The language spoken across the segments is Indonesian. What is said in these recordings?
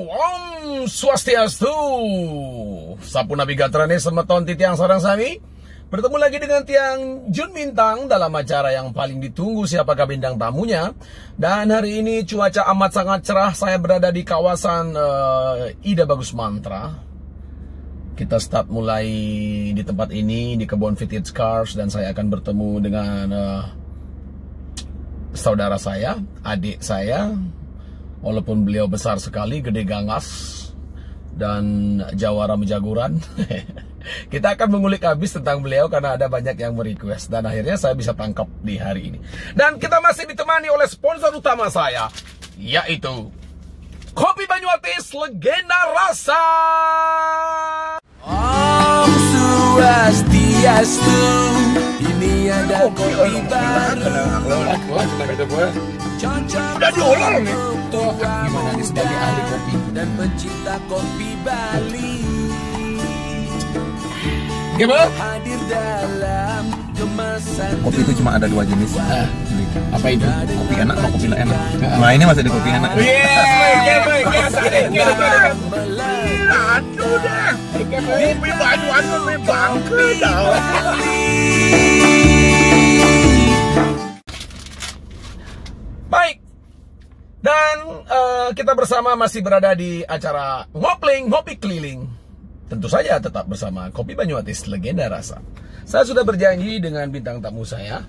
Om Swastiastu. Sapuna bigatrane semeton titiang sarang sami. Bertemu lagi dengan Tiang Jun Bintang dalam acara yang paling ditunggu siapakah bintang tamunya. Dan hari ini cuaca amat sangat cerah. Saya berada di kawasan Ida Bagus Mantra. Kita start mulai di tempat ini, di kebun vintage cars. Dan saya akan bertemu dengan saudara saya, adik saya. Walaupun beliau besar sekali, gede gangas, dan jawara menjaguran. Kita akan mengulik habis tentang beliau karena ada banyak yang merequest. Dan akhirnya saya bisa tangkap di hari ini. Dan kita masih ditemani oleh sponsor utama saya, yaitu Kopi Banyuatis Legenda Rasa. Om Swastiastu, ini ada kopi baru. Udah diolah nih. Gimana nih sebagai ahli kopi Dan pencinta kopi Bali gimana? hadir dalam kemasan. Kopi itu cuma ada dua jenis. Apa itu? Kopi enak sama kopi nggak enak. Nah ini masih ada kopi enak. Aduh dah. Kopi Banyuwangi kopi bangke dah. Baik. Dan kita bersama masih berada di acara Ngopling Ngopi Keliling. Tentu saja tetap bersama Kopi Banyuatis Legenda Rasa. Saya sudah berjanji dengan bintang tamu saya.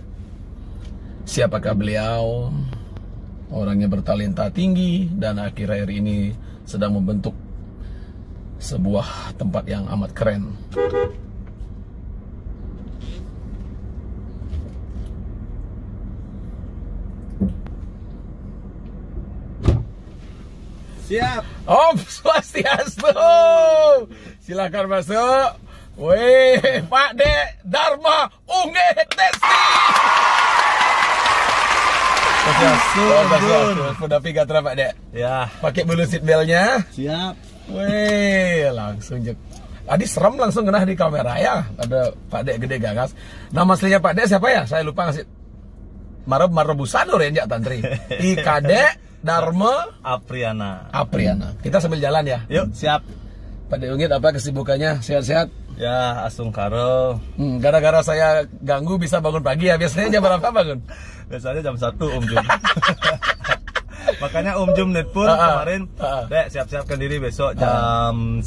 Siapakah beliau? Orangnya bertalenta tinggi dan akhir-akhir ini sedang membentuk sebuah tempat yang amat keren. Siap. Om Swastiastu. Silakan masuk. Weh, Pak Dek Dharma Unge Testi. Swastiastu. Udah pigatra Pak Dek. Ya. Pakai bulu seatbeltnya. Siap. Weh, langsung jek. Tadi serem langsung kena di kamera ya. Ada Pak Dek gede gagas. Nama aslinya Pak Dek siapa ya? Saya lupa ngasih. Marebusanur ya Njak Tantri. Ikadek Dharma Apriana. Kita sambil jalan ya. Yuk, siap. Pak Dek Unggit apa kesibukannya? Sehat-sehat? Ya, asung karo. Gara-gara saya ganggu bisa bangun pagi ya. Biasanya jam berapa bangun? Biasanya jam 1 Om Jum. Makanya Om Jum nelpon kemarin, Dek siap-siapkan diri besok jam 11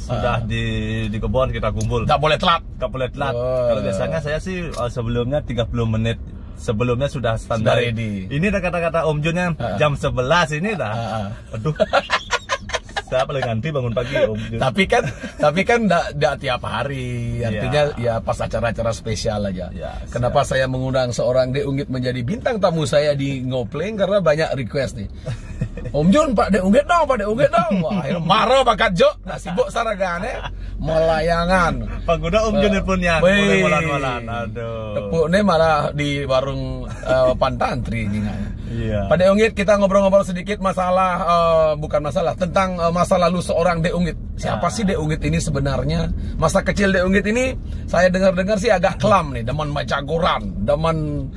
sudah di kebun kita kumpul. Nggak boleh telat. Nggak boleh telat. Kalau biasanya saya sih sebelumnya 30 menit sebelumnya sudah standar. Sudah ready. Ini ada kata-kata Om Junnya jam 11 ini dah. Aduh. Saya paling ganti bangun pagi Om Jun. Tapi kan enggak tiap hari. Artinya ya pas acara-acara spesial aja. Ya, kenapa saya mengundang seorang Dek Unggit menjadi bintang tamu saya di Ngopling karena banyak request nih. Om Jun, Pak Dek Unggit dong, Pak Dek Unggit dong. Wah, akhirnya marah bakat Jo. Nah, sibuk saragane melayangan. Pagoda Om Jun punya mulai molan-molan. Aduh. Tepuknya malah di warung Pantantri ini. Iya. Pak Dek Unggit, kita ngobrol-ngobrol sedikit masalah bukan masalah tentang masa lalu seorang Dek Unggit. Siapa sih Dek Unggit ini sebenarnya? Masa kecil Dek Unggit ini saya dengar-dengar sih agak kelam nih, demen macaguran, demen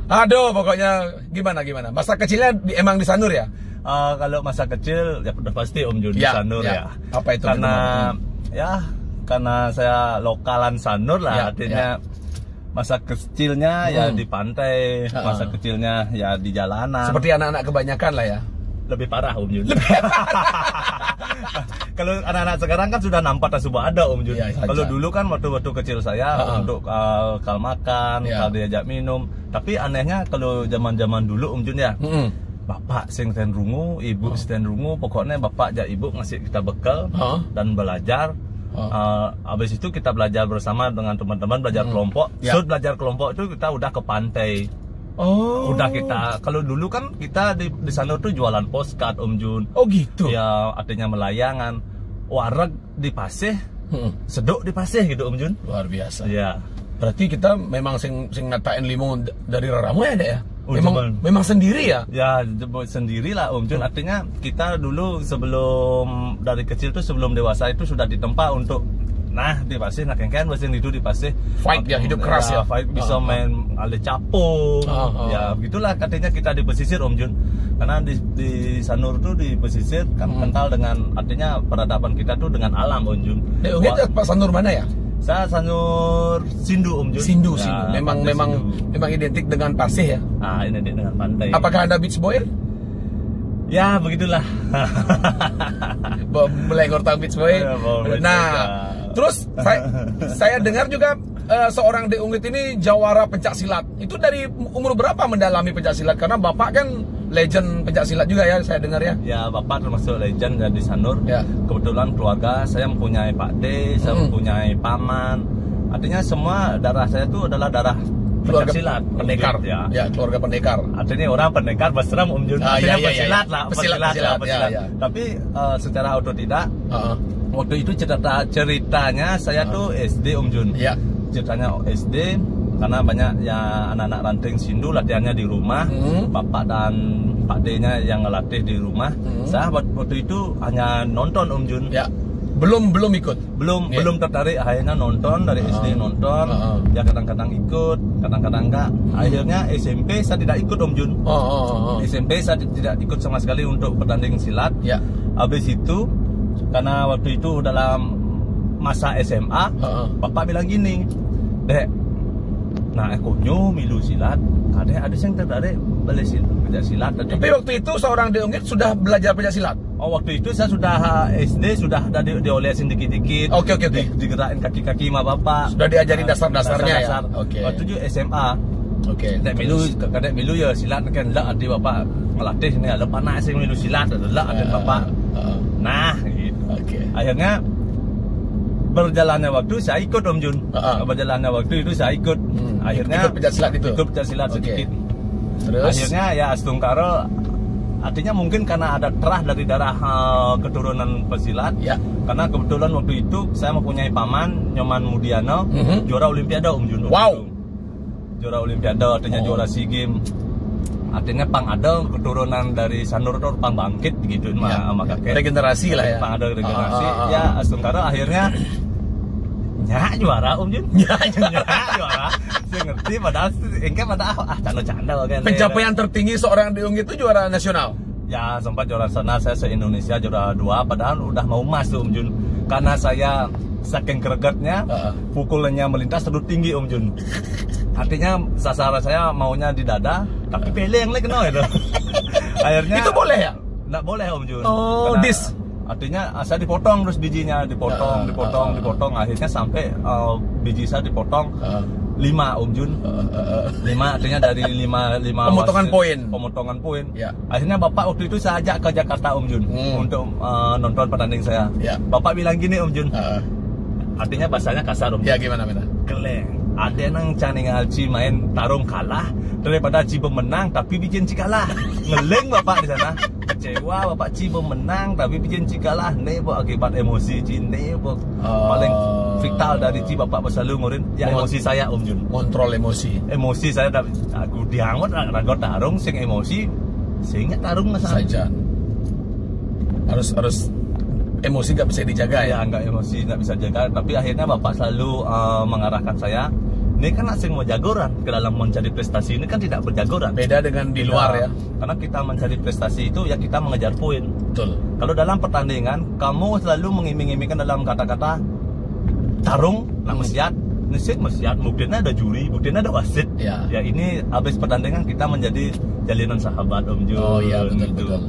aduh pokoknya gimana. Masa kecilnya emang di Sanur ya? Kalau masa kecil ya udah pasti Om Jun di Sanur ya. Apa itu? Karena saya lokalan Sanur lah, artinya masa kecilnya ya di pantai, masa kecilnya ya di jalanan. Seperti anak-anak kebanyakan lah ya. Lebih parah Om Jun. Kalau anak-anak sekarang kan sudah nampak tak subah ada Om Jun. Kalau dulu kan waktu kecil saya untuk kal makan, kal diajak minum. Tapi anehnya kalau zaman-zaman dulu Om Jun ya. Bapak sing ten rungu, ibu ten rungu, pokoknya bapak ajak ibu ngasih kita bekal dan belajar. Habis itu kita belajar bersama dengan teman-teman, belajar kelompok. So belajar kelompok itu kita udah ke pantai. Udah kita, kalau dulu kan kita di sana tuh jualan postcard Om Jun. Oh gitu. Ya artinya melayangan, wareg di pasih, seduk di pasih gitu Om Jun. Luar biasa. Ya. Berarti kita memang sing ngatain limun dari Raramu ya Dek ya? Oh, memang sendiri ya? Ya sendirilah Om Jun. Artinya kita dulu sebelum dari kecil tuh sebelum dewasa itu sudah ditempa untuk Nah di pasir nak kan mesin itu di pasir fight dia hidup keras ya. Fight bisa main ale capung. Ya begitulah katanya kita di pesisir Om Jun. Karena di Sanur tuh di pesisir kan kental dengan artinya peradaban kita tuh dengan alam Om Jun. Pak Sanur mana ya? Saya Sanur Sindu Om Jun. Sindu. Ya, memang identik dengan pasir ya. Identik dengan pantai. Apakah Anda beach boy? Ya begitulah. Melengor tang beach boy. Terus saya dengar juga seorang Deunggit ini jawara pencak silat. Itu dari umur berapa mendalami pencak silat? Karena Bapak kan legend pencak silat juga ya, saya dengar ya. Ya, Bapak termasuk legend dari Sanur. Ya. Kebetulan keluarga saya mempunyai Pak D, saya mempunyai paman. Artinya semua darah saya itu adalah darah keluarga silat, pendekar. Ya, keluarga pendekar. Artinya orang pendekar berseram Om Jun. Artinya pesilat lah, pesilat. Ya. Tapi secara otodidak, waktu itu ceritanya saya tuh SD Om Jun. Ya. Ceritanya SD karena banyak ya anak-anak ranting Sindu latihannya di rumah. Bapak dan Pak D-nya yang ngelatih di rumah. Saya waktu itu hanya nonton Om Jun. Ya. Belum ikut. Belum tertarik, akhirnya nonton dari SD nonton. Ya kadang-kadang ikut, kadang-kadang enggak. Akhirnya SMP saya tidak ikut Om Jun. SMP saya tidak ikut sama sekali untuk bertanding silat. Ya. Habis itu karena waktu itu dalam masa SMA, Bapak bilang gini, "Dek, nah aku milu silat, kadang ada yang tertarik belajar pencak silat." Tapi waktu itu seorang Deunggit sudah belajar pencak silat. Waktu itu saya sudah SD, sudah ada diolesin dikit-dikit. Oke. Digerakin kaki-kaki sama Bapak. Sudah diajarin dasar-dasarnya ya. Oke. Waktu itu SMA. Oke. Kadek milu ya silat kan lah adik Bapak ngelatih ini ada panas sih milu silat adalah adik Bapak. Nah, gitu. Oke. Akhirnya berjalannya waktu saya ikut Om Jun. Berjalannya waktu itu saya ikut. Akhirnya ikut pencak silat itu. Ikut pencak silat sedikit. Terus akhirnya ya Astungkaro artinya mungkin karena ada terah dari darah keturunan pesilat ya. Karena kebetulan waktu itu saya mempunyai paman Nyoman Mudiano, juara Olimpiade Om Jun. Wow. Juara Olimpiade artinya juara SEA Games. Artinya pang ada keturunan dari Sanur itu pang bangkit gitu sama kakek. Regenerasi lah ya. Pang ada regenerasi. Ya Astungkaro akhirnya juara Om Jun. Juara. Saya ngerti padahal canda kan. Pencapaian tertinggi seorang Deunggit itu juara nasional. Ya sempat juara nasional, saya se-Indonesia juara 2 padahal udah mau emas tuh Om Jun. Karena saya saking gregetnya pukulannya melintas terlalu tinggi Om Jun. Artinya sasaran saya maunya di dada, tapi pele yang lain kena itu. Akhirnya itu boleh ya? Nggak boleh Om Jun. Artinya saya dipotong terus bijinya, dipotong. Akhirnya sampai biji saya dipotong 5 Om Jun. 5 artinya dari 5 pemotongan poin. Ya. Akhirnya Bapak waktu itu saya ajak ke Jakarta Om Jun untuk nonton pertanding saya. Ya. Bapak bilang gini Om Jun. Artinya bahasanya kasar Om Jun. Ya gimana? Keleng. Ada yang caningal Ci main tarung kalah daripada Ci pemenang tapi bikin Ci kalah. Ngeleng Bapak di sana. Kecewa Bapak Ci pemenang tapi bikin Ci kalah. Nih akibat emosi Ci paling vital dari Ci Bapak selalu ngurin ya emosi saya Om Jun. Kontrol emosi. Emosi saya aku dianggap ragot tarung sing emosi sehingga tarung saja. Harus emosi nggak bisa dijaga ya. Nggak emosi nggak bisa jaga. Tapi akhirnya Bapak selalu mengarahkan saya. Ini kan asing mau jagoran ke dalam mencari prestasi ini kan tidak berjagoran. Beda dengan di luar ya. Karena kita mencari prestasi itu ya kita mengejar poin. Betul. Kalau dalam pertandingan kamu selalu mengiming-imingkan dalam kata-kata tarung, nak mesiat, mungkin ada juri, mungkin ada wasit. Ya ini habis pertandingan kita menjadi jalinan sahabat Om Jun. Oh iya betul.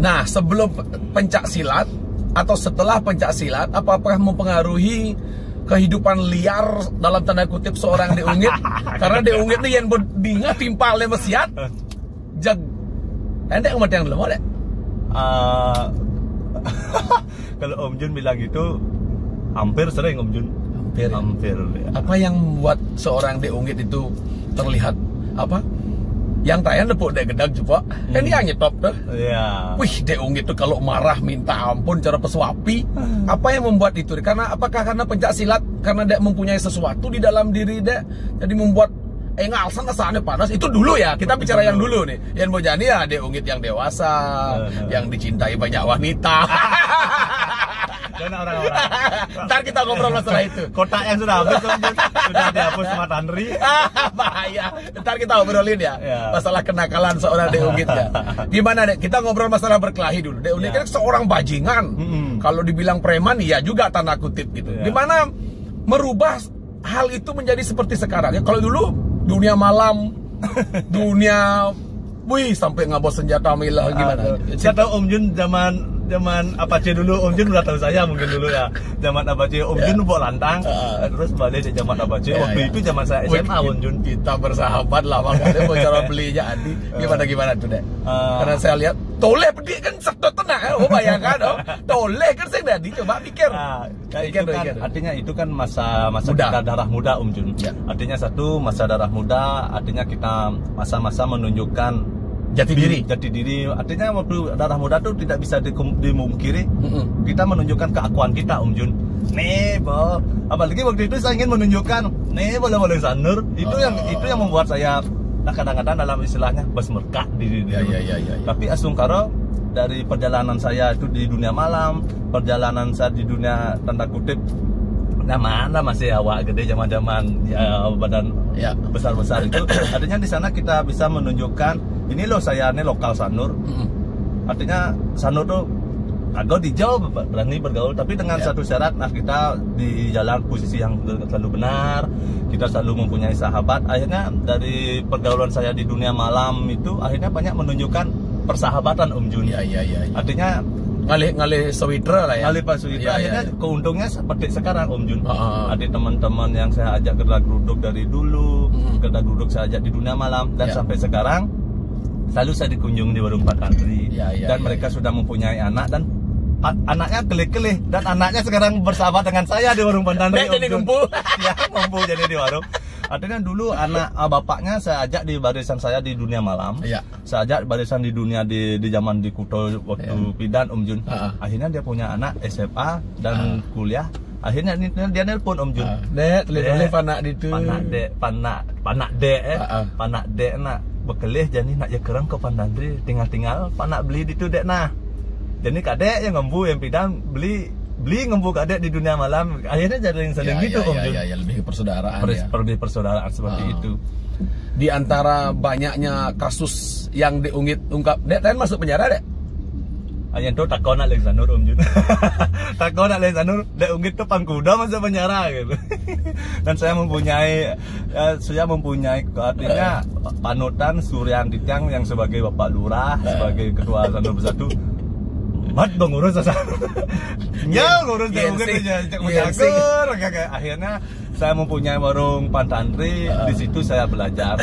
Nah sebelum pencak silat atau setelah pencak silat, apakah mempengaruhi kehidupan liar dalam tanda kutip seorang Deunggit? Karena Deunggit nih yang berdinga timpal le mesiat jag endek umat yang lemah deh. Kalau Om Jun bilang gitu hampir sering Om Jun. Hampir ya. Apa yang membuat seorang Deunggit itu terlihat apa? Yang tayang nepuk dek gedag coba. Ini yang nyetop tuh. Iya. Wih, Deunggit tuh kalau marah minta ampun cara pesuapi. Apa yang membuat itu? Apakah karena pencak silat karena dek mempunyai sesuatu di dalam diri dek jadi membuat ngalsan kesannya panas. Itu dulu ya. Kita bicara yang dulu nih. Yang mau jadi ya Deunggit yang dewasa, yang dicintai banyak wanita. Dana orang-orang. Ntar kita ngobrol masalah itu. Kotak yang sudah habis Om Jun, sudah dihapus sama Tanri. Bahaya. Ntar kita ngobrolin ya, masalah kenakalan seorang Dek Unggit ya. Gimana Dek? Kita ngobrol masalah berkelahi dulu. Dek Unggit kan seorang bajingan. Kalau dibilang preman ya juga tanda kutip gitu. Gimana merubah hal itu menjadi seperti sekarang ya? Kalau dulu dunia malam, dunia sampai ngabos senjata milah gimana? Saya tahu Om Jun zaman Apache dulu, Om Jun udah tahu saya mungkin dulu ya. Zaman Apache Om Jun bawa lantang, terus balik di zaman Apache. Waktu itu zaman saya SMA Om Jun. Kita bersahabat lama kali mau cara belinya Adi. Gimana tuh Dek? Karena saya lihat toleh pedik kan sektor tenang ya. Oh bayangkan toleh kan saya tadi coba pikir. Artinya itu kan masa kita darah muda Om Jun. Artinya satu masa darah muda, artinya kita masa-masa menunjukkan jati diri. Artinya waktu darah muda tuh tidak bisa dimungkiri. Kita menunjukkan keakuan kita Om Jun. Nih, apalagi waktu itu saya ingin menunjukkan nih boleh sanur. Itu yang membuat saya kadang-kadang dalam istilahnya bermerkah di Tapi asungkara dari perjalanan saya itu di dunia malam, perjalanan saya di dunia tanda kutip mana masih awak gede zaman-zaman ya badan besar-besar itu. Artinya di sana kita bisa menunjukkan ini loh saya ini lokal sanur. Artinya sanur tuh agak dijauh berani bergaul tapi dengan satu syarat, kita di jalan posisi yang selalu benar, kita selalu mempunyai sahabat. Akhirnya dari pergaulan saya di dunia malam itu akhirnya banyak menunjukkan persahabatan Om Jun. Artinya ngalih sawitra lah ya. Ngalih Pak Sawitra. Akhirnya keuntungnya seperti sekarang Om Jun. Ada teman-teman yang saya ajak geruduk dari dulu, geruduk saya ajak di dunia malam dan sampai sekarang selalu saya dikunjung di warung Pak Tantri. Dan mereka sudah mempunyai anak dan anaknya kelih-kelih dan anaknya sekarang bersahabat dengan saya di warung Pak Tantri. Jadi ngumpul. Ngumpul jadi di warung. Artinya dulu anak bapaknya saya ajak di barisan saya di dunia malam. Saya ajak barisan di dunia di zaman di Kuto waktu Pidan Om Jun. Akhirnya dia punya anak SMA dan kuliah. Akhirnya dia nelpon Om Jun. Dek, tulis panak itu. Panak dek nak bekelih jadi nak ya kerang ke Pandandri tinggal panak beli itu dek nah. Jadi kadek yang ngembu yang Pidan beli ngembu kadek di dunia malam. Akhirnya jadi yang saling gitu Om Jun. Lebih ke persaudaraan Lebih persaudaraan seperti itu. Di antara banyaknya kasus yang diungkap, Dek kan masuk penjara Dek? Ayan tuh takon Alexander Om Jun. Takon Alexander Dek Unggit tuh pangkuda masuk penjara gitu. Dan saya mempunyai artinya panutan Suryan Ditang yang sebagai Bapak Lurah, sebagai Ketua Sanur Bersatu. Mat mengurus ngurus Dek Unggit akhirnya saya mempunyai warung Pantantri. Di situ saya belajar.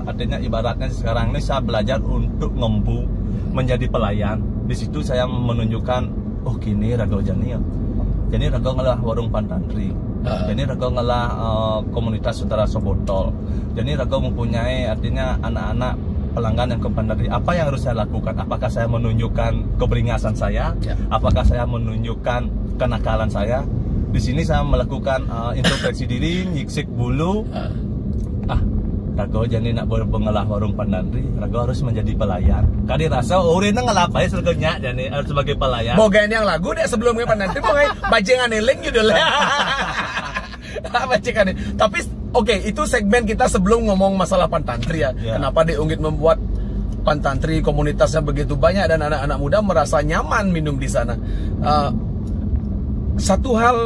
Artinya ibaratnya sekarang ini saya belajar untuk ngembu menjadi pelayan. Di situ saya menunjukkan kini Ragau Jani ya. Jadi Ragau ngalah warung Pantantri. Jadi Ragau ngalah komunitas saudara Sobotol. Jadi Ragau mempunyai artinya anak-anak pelanggan yang ke Pantantri. Apa yang harus saya lakukan? Apakah saya menunjukkan keberingasan saya? Apakah saya menunjukkan kenakalan saya? Di sini saya melakukan introspeksi diri, nyiksik bulu. Ragau jadi nak mengelah warung Pandandri, Ragau harus menjadi pelayan. Kali rasa orangnya ngelapai serganya jadi harus sebagai pelayan. Bogain yang lagu deh sebelumnya Pandandri, bogain bajengan link gitu lah. Bajengan. Tapi oke, itu segmen kita sebelum ngomong masalah Pantantri ya. Kenapa Dek Unggit membuat Pantantri komunitasnya begitu banyak dan anak-anak muda merasa nyaman minum di sana. Satu hal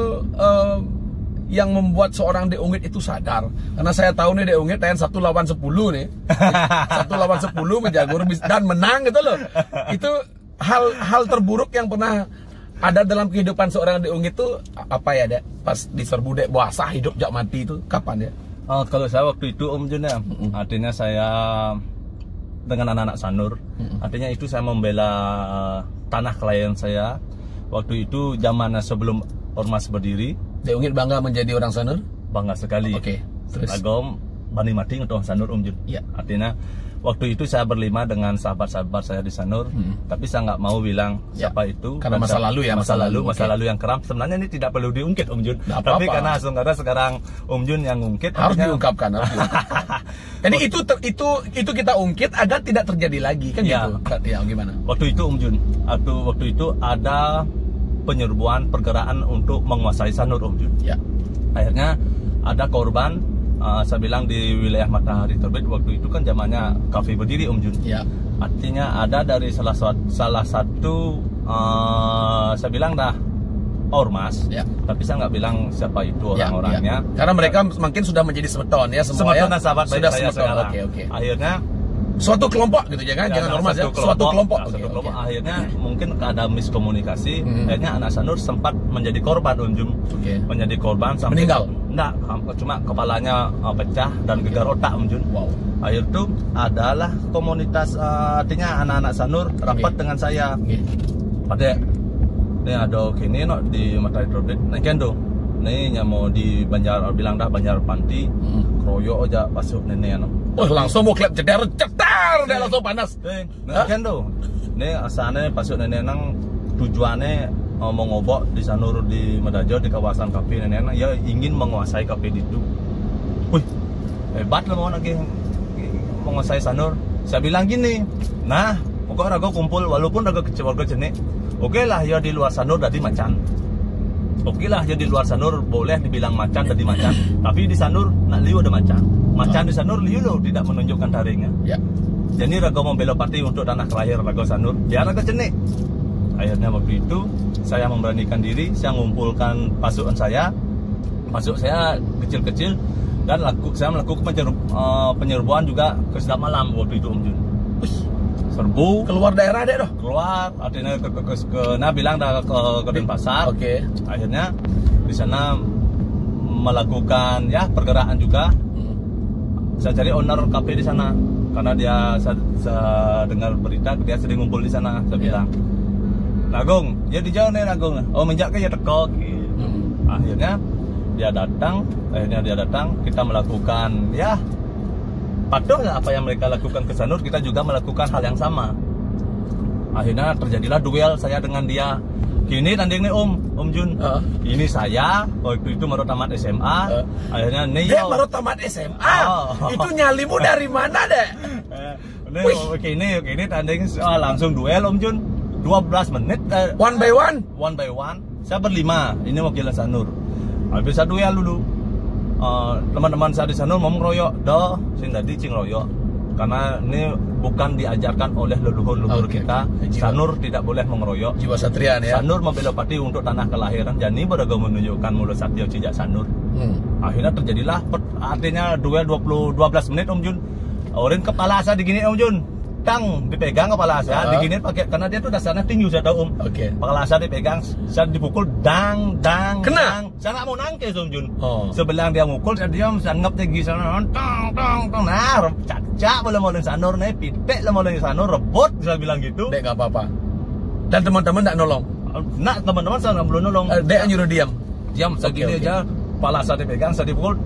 yang membuat seorang Dek Unggit itu sadar, karena saya tahu nih Dek Unggit tayan 1 lawan 10 nih. 1 lawan 10 menjagur dan menang gitu loh. Itu hal terburuk yang pernah ada dalam kehidupan seorang Dek Unggit itu apa ya Dek? Pas diserbu Dek Buasa hidup jak mati itu kapan ya? Kalau saya waktu itu Om Jun ya, artinya saya dengan anak-anak Sanur, artinya itu saya membela tanah klien saya. Waktu itu zamannya sebelum Ormas berdiri. Dek Unggit bangga menjadi orang Sanur? Bangga sekali. Oke. Agom Bani Mati untuk Sanur Om Jun. Artinya waktu itu saya berlima dengan sahabat-sahabat saya di Sanur, tapi saya nggak mau bilang siapa itu karena masa lalu ya, masa lalu yang keram. Sebenarnya ini tidak perlu diungkit Om Jun, tapi karena sekarang Om Jun yang ngungkit harus diungkapkan. Jadi itu kita ungkit agar tidak terjadi lagi kan gitu. Ya gimana? Waktu itu Om Jun, waktu itu ada penyerbuan pergerakan untuk menguasai Sanur Om Jun. Ya. Akhirnya ada korban, saya bilang di wilayah Matahari Terbit waktu itu kan zamannya kafe berdiri Om Jun. Ya. Artinya ada dari salah satu saya bilang dah ormas, ya. Tapi saya nggak bilang siapa itu orang-orangnya. Ya. Karena mereka mungkin sudah menjadi semeton ya semua ya. Sahabat sudah saya sekarang. Oke. Akhirnya suatu kelompok gitu ya kan, jangan ormas ya. Suatu kelompok. Satu kelompok. Akhirnya mungkin ada miskomunikasi. Akhirnya anak Sanur sempat menjadi korban Om Jun. Menjadi korban sampai meninggal. Enggak, cuma kepalanya pecah dan gegar otak Om Jun. Wow. Akhir itu adalah komunitas, artinya anak-anak Sanur rapat dengan saya. Pada ini ada kini no di Matahari Terbit. Nah kendo, nih nyamo di Banjar bilang dah Banjar Panti, kroyo aja pasuk nenek no. Oh langsung mau klep cetar, dia langsung panas. Nah kendo, nih asalnya pasuk nenek nang tujuannya mau ngobok di Sanur di Medajo di kawasan kafe nenek nang, ya ingin menguasai kafe itu. Wih, hebat lah mau lagi menguasai Sanur. Saya bilang gini, nah pokoknya raga kumpul walaupun raga kecil warga jenik. Oke lah ya di luar Sanur jadi macan. Oke lah ya di luar Sanur boleh dibilang macan jadi macan. Tapi di Sanur nak liu ada macan. Macan di Sanur liu loh tidak menunjukkan taringnya. Ya. Jadi raga mau belok parti untuk tanah kelahir raga Sanur. Biar raga jenik. Akhirnya waktu itu saya memberanikan diri, saya mengumpulkan pasukan saya. Masuk saya kecil-kecil dan saya melakukan penyerbuan juga ke sedap malam waktu itu Om Jun. Serbu keluar daerah deh doh. Keluar artinya nah bilang dah ke Denpasar. Akhirnya di sana melakukan ya pergerakan juga. Saya cari owner kafe di sana karena dia saya dengar berita dia sering ngumpul di sana. Saya bilang, Nagong, ya di jauh nih Nagong. Oh menjak ke ya teko. Akhirnya dia datang. Kita melakukan ya patuh nggak apa yang mereka lakukan ke Sanur, kita juga melakukan hal yang sama. Akhirnya terjadilah duel saya dengan dia. Kini tanding nih Om Jun. Ini saya waktu itu baru tamat SMA. Akhirnya nih dia baru tamat SMA. Itu nyalimu dari mana deh? Kini tanding langsung duel Om Jun. 12 menit. One by one. Saya berlima. Ini wakilan Sanur. Habis saya duel dulu. Teman-teman saya di sana mau ngeroyok sing tadi cing royok karena ini bukan diajarkan oleh leluhur kita. Sanur tidak boleh mengeroyok, jiwa satria ya. Sanur membela pati untuk tanah kelahiran, jadi beragam menunjukkan mulut satya cijak Sanur. Akhirnya terjadilah artinya duel 12 menit Om Jun. Orang kepala saya digini Om Jun, tang dipegang kepala saya digini pakai karena dia tuh dasarnya tinggi saya tahu Om. Kepala saya dipegang, saya dipukul dang kena. Saya nggak mau nangkis Om Jun. Sebelah dia mukul, saya diam, saya ngep tinggi sana, tong. Nah, cacak boleh mau Sanur nih, pitek lah mau Sanur, rebut, saya bilang gitu. Dek nggak apa-apa. Dan teman-teman nggak nolong. Nah, teman-teman saya nggak belum nolong. Dek nyuruh diam, segini aja. Kepala saya dipegang, saya dipukul,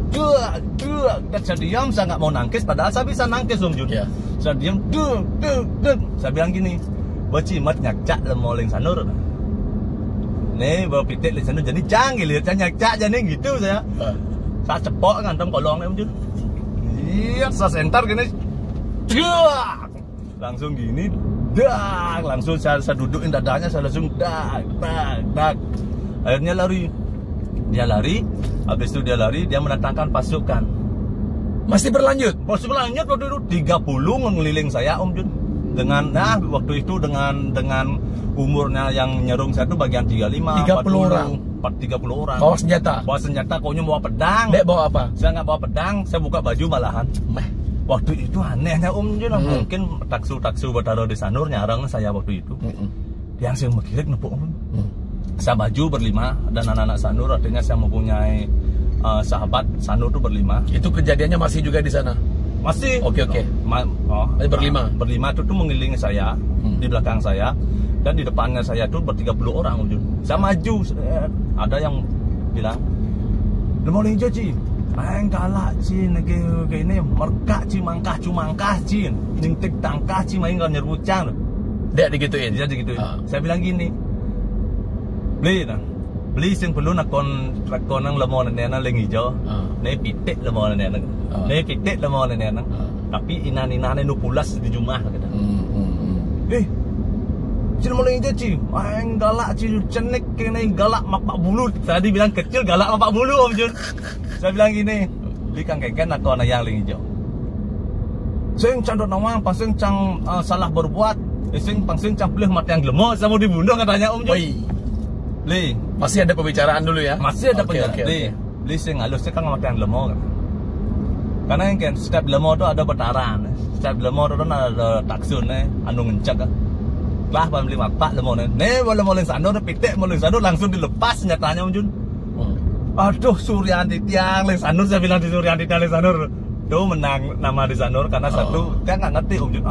dan saya diam, saya nggak mau nangkis, padahal saya bisa nangkis Om Jun. Saya diam, saya bilang gini, bacimat nyakcak lemoling Sanur. Nih bawa pitik di sana jadi canggih lihat nyakcak jadi gitu saya cepok ngantem kolong Om Jun. Iya, saya sentar gini, langsung gini, langsung saya dudukin dadanya, saya langsung akhirnya dia lari, habis itu dia mendatangkan pasukan. Masih berlanjut waktu itu 30 mengeliling saya Om Jun. Dengan waktu itu dengan umurnya yang nyerung saya itu bagian 35 30 orang. 30 orang. Bawa senjata. Koknya bawa pedang. Dek bawa apa? Saya nggak bawa pedang, saya buka baju malahan. Waktu itu anehnya Om Jun, mungkin taksu bertaruh di Sanur nyarang saya waktu itu. Yang saya mikir nepuk Om. Saya baju berlima dan anak-anak Sanur, artinya saya mempunyai sahabat Sanur itu berlima. Itu kejadiannya masih juga di sana? Masih. Oke. Berlima itu mengelilingi saya, di belakang saya, dan di depannya saya itu 30 orang Om Jun. Saya maju, ada yang bilang, "Lemoleh Joji, main kalah cin, ini merkak cin, mangkah cin, ningtik tangkah cin, main kan nyerbucang." Dia digituin. Saya bilang gini, beli sing perlu nakon nang lemon nena leng hijau, ne pitik lemon nena, tapi inan nu pulas di rumah kata. Cil mulai aja Ci, main galak Ci, cenek kena galak mapak bulu. Tadi bilang kecil galak mapak bulu Om Jun. Saya bilang gini, li kang keken aku anak yang hijau. Sing candot nawang, pasing cang salah berbuat, sing pasing cang pelih mati yang lemot, saya mau dibunuh katanya Om Jun. Li, masih ada pembicaraan dulu ya? Masih ada pembicaraan. Li sing halusnya kan mati yang lemot. Karena yang kan setiap lemot itu ada betaran, setiap lemot itu ada taksun anu ngencak kan. Lah beli mapak lemon boleh sanur pitik boleh sanur langsung dilepas senjatanya Om Jun. Aduh Suryanti tiang leng sanur, saya bilang di Suryanti tiang leng sanur. Tuh menang nama di sanur karena satu dia nggak ngerti Om Jun.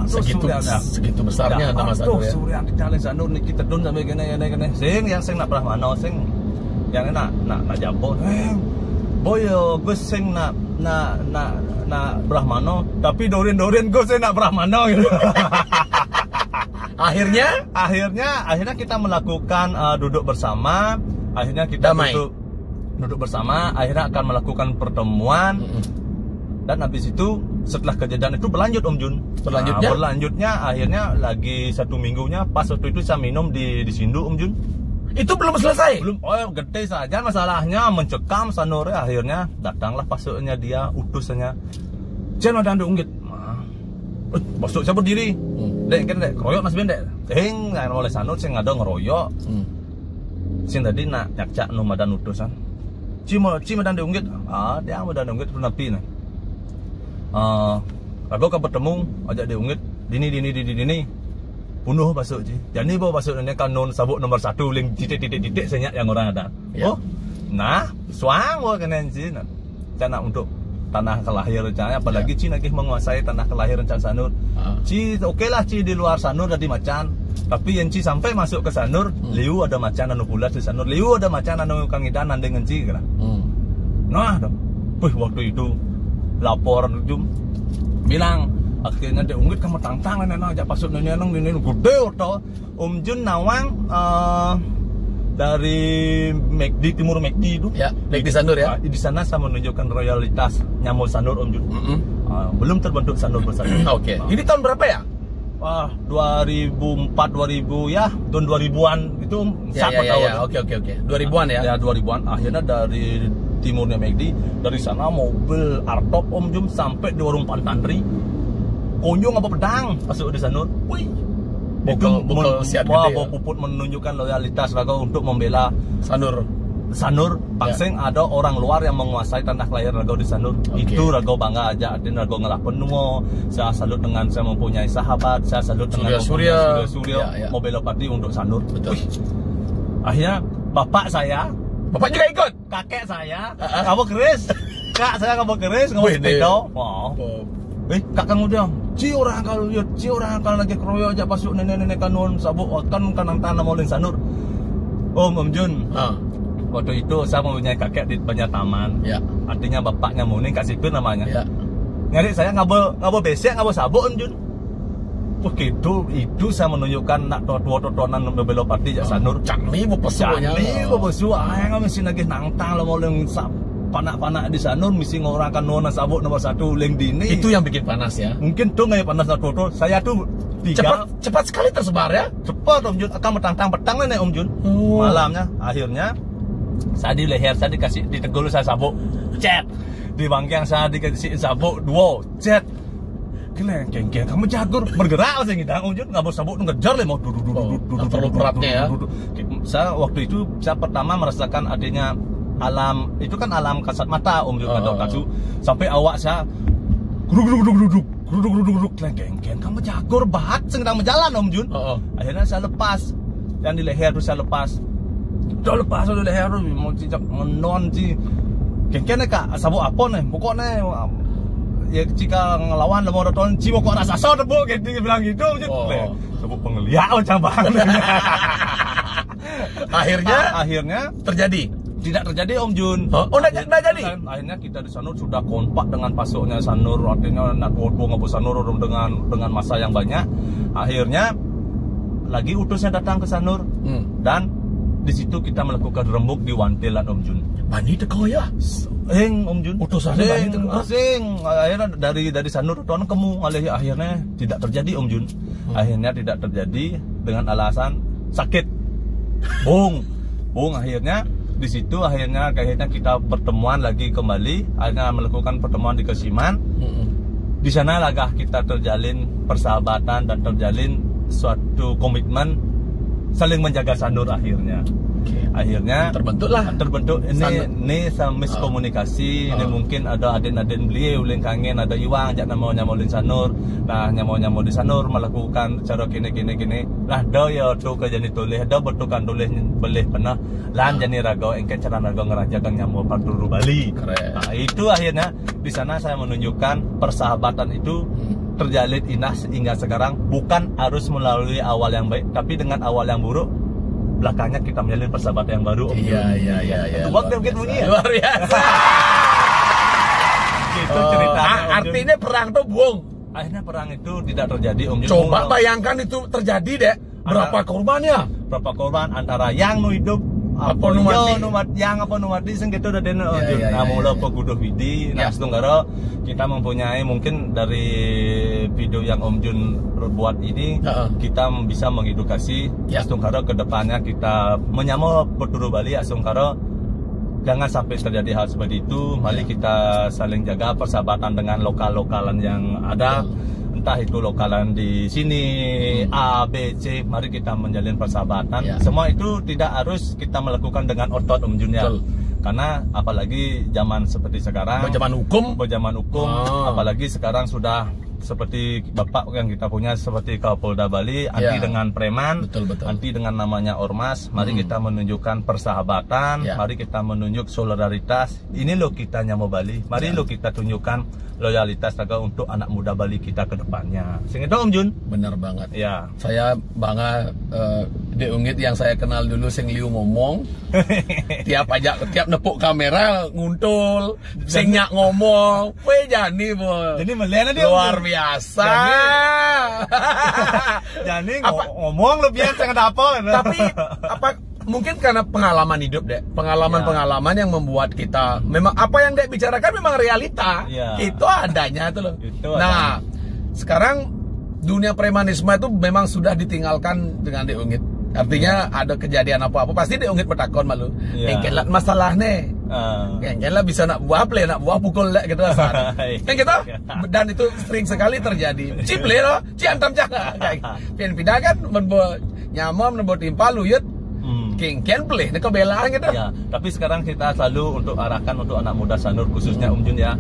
Segitu besarnya nama sanur ya. Suryanti tiang leng sanur nih kita dun sampai gini. Sing yang sing nak Brahmano sing yang nak Japo. Boy gue sing nak Brahmano tapi dorin gue sing nak Brahmano gitu. Akhirnya kita melakukan duduk bersama. Akhirnya kita duduk bersama. Akhirnya akan melakukan pertemuan. Dan habis itu setelah kejadian itu berlanjut Om Jun. Berlanjutnya akhirnya lagi 1 minggunya pas waktu itu saya minum di Sindu Om Jun. Itu belum selesai? Belum. Oh gede saja masalahnya mencekam sanore. Akhirnya datanglah pasuknya dia utusannya. Jangan ada unggit. Masuk saya berdiri. Dek kan dek keroyok Mas Ben dek. Sing nggak oleh sanut sing ada ngeroyok. Sing tadi nak cak nu madan utusan. Ci madan diunggit. Dia madan diunggit tu napi nah. Rago ka bertemu ajak diunggit dini. Bunuh masuk Ci. Jadi bawa masuk ini kanun sabuk nomor 1 ling titik senyap yang orang ada. Ya. Nah, suang gua kena Ci. Cana untuk tanah kelahiran Cina, apalagi Ci lagi menguasai tanah kelahiran Cina Sanur. Ci oke lah Ci di luar Sanur jadi macan, tapi yang Ci sampai masuk ke Sanur, liu ada macan anu pula di Sanur, liu ada macan anu kangidanan dengan Ci kira. Nah, waktu itu lapor Jum bilang akhirnya dia unggit kamu tantang nenek ajak pasuk nenek gede atau Om Jun nawang dari McD Timur McD itu ya, McD Sanur ya. Di sana saya menunjukkan royalitas nyamuk Sanur Om Jun. Belum terbentuk Sanur bersatu. Oke. Ini tahun berapa ya? 2004 2000 ya, tahun 2000-an itu siapa tahu. Oke. 2000-an ya. Ya 2000-an. Akhirnya dari timurnya McD, dari sana mobil Artop Om Jun sampai di warung Pantandri. Kunjung apa pedang masuk di Sanur. Wih. Bukal siat gede ya. Puput menunjukkan loyalitas Rago untuk membela Sanur. Pangsing ada orang luar yang menguasai tanah kelahiran Rago di Sanur. Itu Rago bangga aja. Dan Rago ngelakuin semua. Saya salut dengan saya mempunyai sahabat. Saya salut dengan Surya membela parti untuk Sanur. Betul. Akhirnya bapak juga ikut. Kakek saya ngabok keris. Kak saya ngabok keris, ngabok sepeda. Kak kamu dia. Ci orang kalau lagi keroyok aja pasuk nenek kanun sabuk kan tanah molin Sanur. Om Jun. Waktu itu saya mempunyai kakek di banyak taman. Ya. Artinya bapaknya Muning Kak Sipir namanya. Ya. Nyari saya ngabo besek, ngabo sabuk Om Jun. Itu saya menunjukkan nak tua-tuanan membelok parti jak Sanur. Cangli bu pesuanya. Yang mesti lagi nangtang lo molin panak-panak di Sanur mesti ngorang kan nona sabuk nomor 1 leng dini. Itu yang bikin panas ya. Mungkin tuh nggak panas atau saya tuh cepat sekali tersebar ya. Cepat Om Jun akan petang nih Om Jun. Malamnya akhirnya saya di leher saya dikasih ditegul saya sabuk cet, di bangkang saya dikasih sabuk 2 cet. Geng kamu jagur bergerak sih ngidang Om Jun ngabur sabuk ngejar le mau duduk terlalu beratnya ya. Saya waktu itu saya pertama merasakan adanya alam itu kan alam kasat mata Om Jun kacu sampai awak saya geruduk geng kamu jagur bahat sedang berjalan Om Jun. Akhirnya saya lepas yang di leher tuh saya lepas di leher tuh mau cicak menon ci geng kak sabuk apa nih pokoknya ya jika ngelawan mau nonton ci mau kok rasa so tebuk gitu bilang gitu Om Jun. Sabuk pengeliat macam banget. Akhirnya terjadi. Tidak terjadi Om Jun. Nggak jadi. Akhirnya kita di Sanur sudah kompak dengan pasuknya Sanur, artinya nak ngabur Sanur dengan masa yang banyak. Akhirnya lagi utusnya datang ke Sanur dan di situ kita melakukan rembuk di Wantelan Om Jun. Bani teko ya. Om Jun. Utusannya bani teko. Akhirnya dari Sanur tuan kemu akhirnya tidak terjadi Om Jun. Akhirnya tidak terjadi. dengan alasan sakit. Bung akhirnya di situ akhirnya kita pertemuan lagi kembali, akhirnya melakukan pertemuan di Kesiman. Di sana lagah kita terjalin persahabatan dan terjalin suatu komitmen saling menjaga sanur akhirnya. Akhirnya terbentuk ini miskomunikasi. Ini mungkin ada aden-aden beliau ulin kangen, ada Iwang jak namanya mau sanur. Nah nyamo di sanur melakukan cara kini lah do ya tu ke jani toleh do bertukan toleh boleh pernah lan jani rago engke cara rago ngerajakan nyamo parturu Bali. Nah itu akhirnya di sana saya menunjukkan persahabatan itu terjalin indah hingga sekarang, bukan harus melalui awal yang baik, tapi dengan awal yang buruk belakangnya kita menjalin persahabatan yang baru. Iya. Waktu mungkin bunyi ya? Luar biasa. Gitu ceritanya. Artinya perang tuh buang. Akhirnya perang itu tidak terjadi, Om Jun. Coba bayangkan itu terjadi deh. Berapa korbannya? Berapa korban antara yang hidup apa numati sing gitu udah dene Om Jun. Nah mula peguduh widi. Nah setunggara kita mempunyai mungkin dari video yang Om Jun buat ini kita bisa mengedukasi Asungkara ke depannya, kita menyamar peturu Bali Asungkara jangan sampai terjadi hal seperti itu. Mari kita saling jaga persahabatan dengan lokal-lokalan yang ada, entah itu lokalan di sini A, B, C, mari kita menjalin persahabatan. Semua itu tidak harus kita melakukan dengan otot Om Jun ya. Karena apalagi zaman seperti sekarang, berjaman hukum, apalagi sekarang sudah seperti Bapak yang kita punya seperti Kapolda Bali, anti dengan preman, anti dengan namanya ormas. Mari kita menunjukkan persahabatan, mari kita menunjuk solidaritas. Ini loh kita nyamo Bali, mari lo kita tunjukkan loyalitas juga untuk anak muda Bali kita ke depannya. Sing itu Om Jun. Bener banget. Ya. Saya bangga De Unggit yang saya kenal dulu sing liu ngomong. tiap nepuk kamera nguntul, sing nyak ngomong. Weh jani boh. Jadi melihat dia luar biasa. Jadi ngomong lu biasa nggak apa. Tapi apa mungkin karena pengalaman hidup deh, pengalaman yang membuat kita memang apa yang Dek bicarakan memang realita. Itu adanya tuh loh. Nah, sekarang dunia premanisme itu memang sudah ditinggalkan dengan Dek Unggit. Artinya ada kejadian apa-apa pasti Dek Unggit bertakon malu. Engkelat masalah nih. Engkelat bisa nak buah play, nak buah pukul lek gitu asal. Gitu. Dan itu sering sekali terjadi. Ciple loh, ciantam jaga. Pian pindah kan nyamam nembo timpal luyut. Ken play, neko belaan gitu. Ya, tapi sekarang kita selalu untuk arahkan untuk anak muda sanur khususnya Om Jun ya.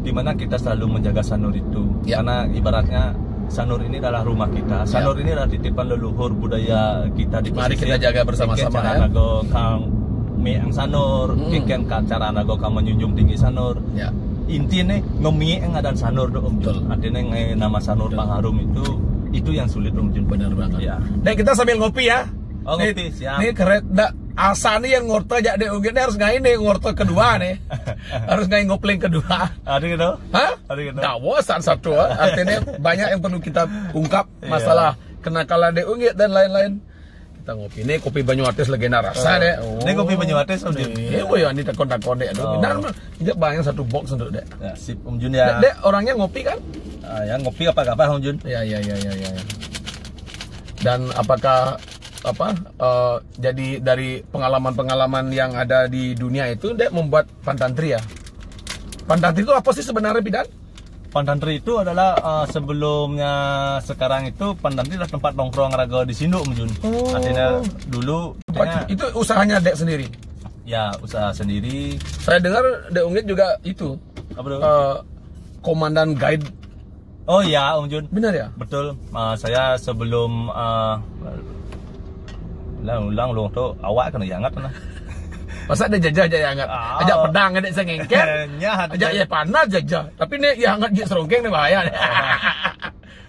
Dimana kita selalu menjaga sanur itu. Karena ibaratnya sanur ini adalah rumah kita. Sanur ini adalah titipan leluhur budaya kita di pesisir. Mari kita jaga bersama-sama ya. Nago kang miang sanur, kiken cara nago kang menjunjung tinggi sanur. Intinya ngemieng adan sanur do Om Jun. Artinya nama sanur pangharum itu yang sulit Om Jun. Benar banget. Ya. Dan kita sambil ngopi ya. Oh, ngopi, siap. Ini keren, asa nih yang ngorto aja Dek Unggit harus ngain nih ngorto kedua nih. Harus ngain ngopling kedua. Ada gitu? Hah? Ada gitu? Nggak bosan satu. Artinya banyak yang perlu kita ungkap masalah kenakalan Dek Unggit dan lain-lain. Kita ngopi. Ini kopi Banyuatis Legenda Rasa deh. Ini kopi Banyuatis Om Jun. Iya, ini takon-takon dek. Dan banyak satu box untuk Dek. Ya, sip Om Jun ya. Dek orangnya ngopi kan? Ya ngopi apa Om Jun? Ya. Dan apakah jadi dari pengalaman-pengalaman yang ada di dunia itu Dek membuat Pantantri ya. Pantantri itu apa sih sebenarnya Pidan? Pantantri itu adalah sebelumnya sekarang itu Pantantri adalah tempat nongkrong raga di sini Om Jun. Artinya dulu itu usahanya Dek sendiri. Ya, usaha sendiri. Saya dengar Dek Unggit juga itu. Apa itu? Komandan guide. Oh ya Om Jun. Benar ya? Betul. Saya sebelum ulang lu tuh awak kena jangat nah. Masa ada jajah aja hangat. Ajak pedang ada saya ngengker. Ajak ya panas jajah. Tapi nih ya hangat gitu serongkeng nih bahaya.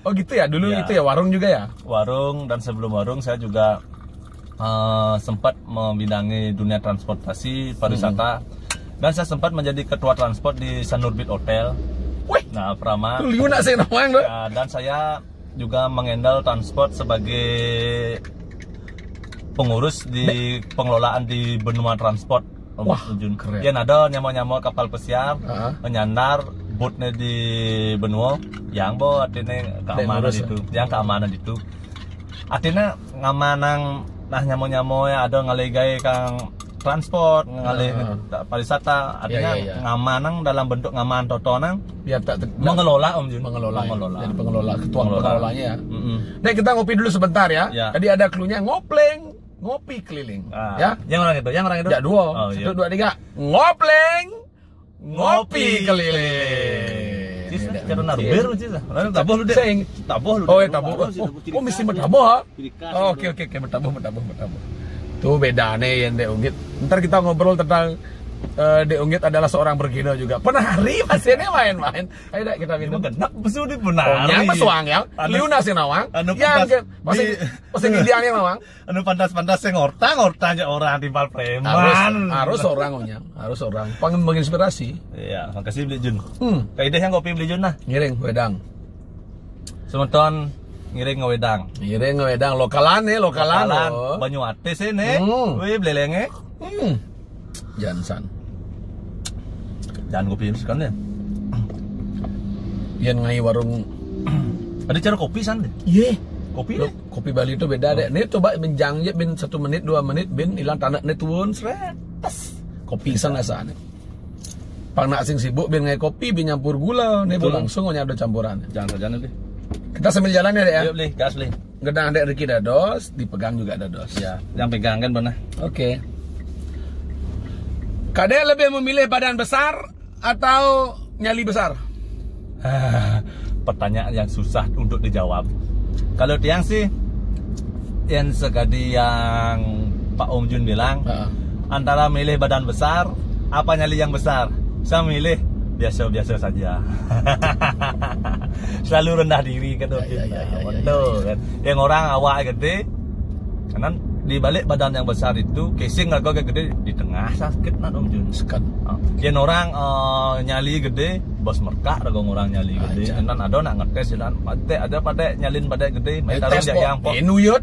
Oh gitu ya. Dulu itu ya warung juga ya. Warung, dan sebelum warung saya juga sempat membidangi dunia transportasi pariwisata. Dan saya sempat menjadi ketua transport di Sanurbit Hotel. Wih. Nah, Prama. Liu nak saya namanya loh. Dan saya juga mengendal transport sebagai pengurus di pengelolaan di benua transport. Wah, keren. Ya ada nyamo-nyamo kapal pesiar, menyandar bootnya di benua, yang artinya keamanan itu, yang keamanan itu. artinya ngamanang nah nyamo-nyamo ya ada ngalegai kang transport ngalih pariwisata artinya ngamanang dalam bentuk ngaman totonang biar tak mengelola Om Jun mengelola. Jadi pengelola ketua pengelolanya ya. Nah kita ngopi dulu sebentar ya. Tadi ada cluenya ngopleng ngopi keliling ya. Yang orang itu ya dua. 1 2 3 ngopleng ngopi keliling. Cara narber Cis. Tabuh lu deh. Tabuh lu. Oh, tabuh. Oh, mesti bertabuh ha. Oke, bertabuh. Tuh beda nih yang Dek Unggit. Ntar kita ngobrol tentang Dek Unggit adalah seorang bergino juga. Penari masih ini main-main. Ayo Dek kita minum. Genap besu di penari. Yang pesuang yang. Liuna sih nawang. Yang pasti gidiang yang nawang. Anu pantas-pantas yang ngorta aja orang timpal preman. Harus orang onyang. Harus orang. Pengen menginspirasi. Iya, makasih beli Jun. Kaidah yang kopi beli Jun nah. Ngiring wedang. Semeton ngiring ngewedang. Lokalan Banyuatis ini. Wih belelenge. Jansan. Jangan kopi kan ya. Yang ngai warung. Ada cara kopi san deh. Iya. Kopi Bali itu beda deh. Ini coba benjangnya bin 1 menit 2 menit bin hilang tanah ini turun seret. Kopi sana sana. Pang nak sing sibuk bin ngai kopi bin nyampur gula nih langsung ada campuran. Jangan saja nih. Kita sambil jalan ya Dek ya. Yuk Li, gas Li. Gedang Dek Riki dados, dipegang juga dados. Ya, yang pegang kan benar. Oke. Kadek lebih memilih badan besar atau nyali besar? Pertanyaan yang susah untuk dijawab. Kalau tiang sih yang sekali yang Pak Om Jun bilang antara milih badan besar apa nyali yang besar, saya milih biasa-biasa saja. Selalu rendah diri kan betul kan. Yang orang awak gede kanan di balik badan yang besar itu casing agak gede di tengah sakit nak Om Jun. Sekat. Yang orang nyali gede bos merkak ragong orang nyali gede. Kanan ada nak ngetes dan ada pada nyalin pada gede taruh yang pok. Denuyut.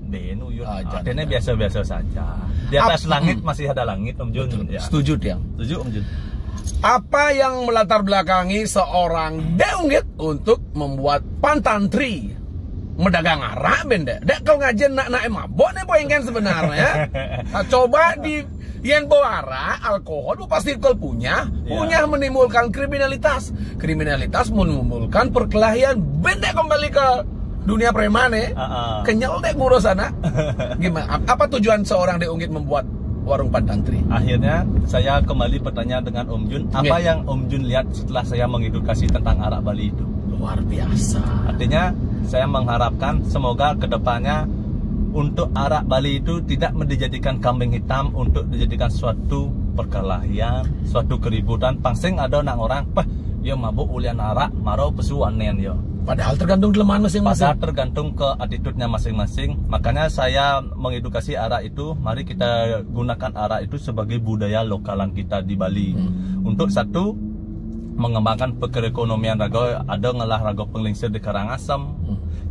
Artinya biasa-biasa saja. Di atas langit masih ada langit Om Jun. Ya. Setuju Tiang. Setuju Om Jun. Apa yang melatar belakangi seorang Dek Unggit untuk membuat pantantri mendagang arak benda? Dek kau ngajen nak mabok nih poin kan sebenarnya. Nah, coba di yang bawa arak, alkohol pasti kau punya menimbulkan kriminalitas menimbulkan perkelahian benda kembali ke dunia preman kenyal dek ngurus anak. Gimana? Apa tujuan seorang Dek Unggit membuat warung pantantri? Akhirnya saya kembali bertanya dengan Om Jun, apa yang Om Jun lihat setelah saya mengedukasi tentang arak Bali itu? Luar biasa. Artinya saya mengharapkan semoga kedepannya untuk arak Bali itu tidak dijadikan kambing hitam untuk dijadikan suatu perkelahian, suatu keributan. Pangsing ada nak orang, ya mabuk ulian arak, marau pesu anen yo. Padahal tergantung kelemahan masing-masing. Padahal tergantung ke attitude-nya masing-masing. Makanya saya mengedukasi arak itu, mari kita gunakan arak itu sebagai budaya lokalan kita di Bali. Untuk satu, mengembangkan perekonomian rago, ada ngelah rago penglingsir di Karangasem.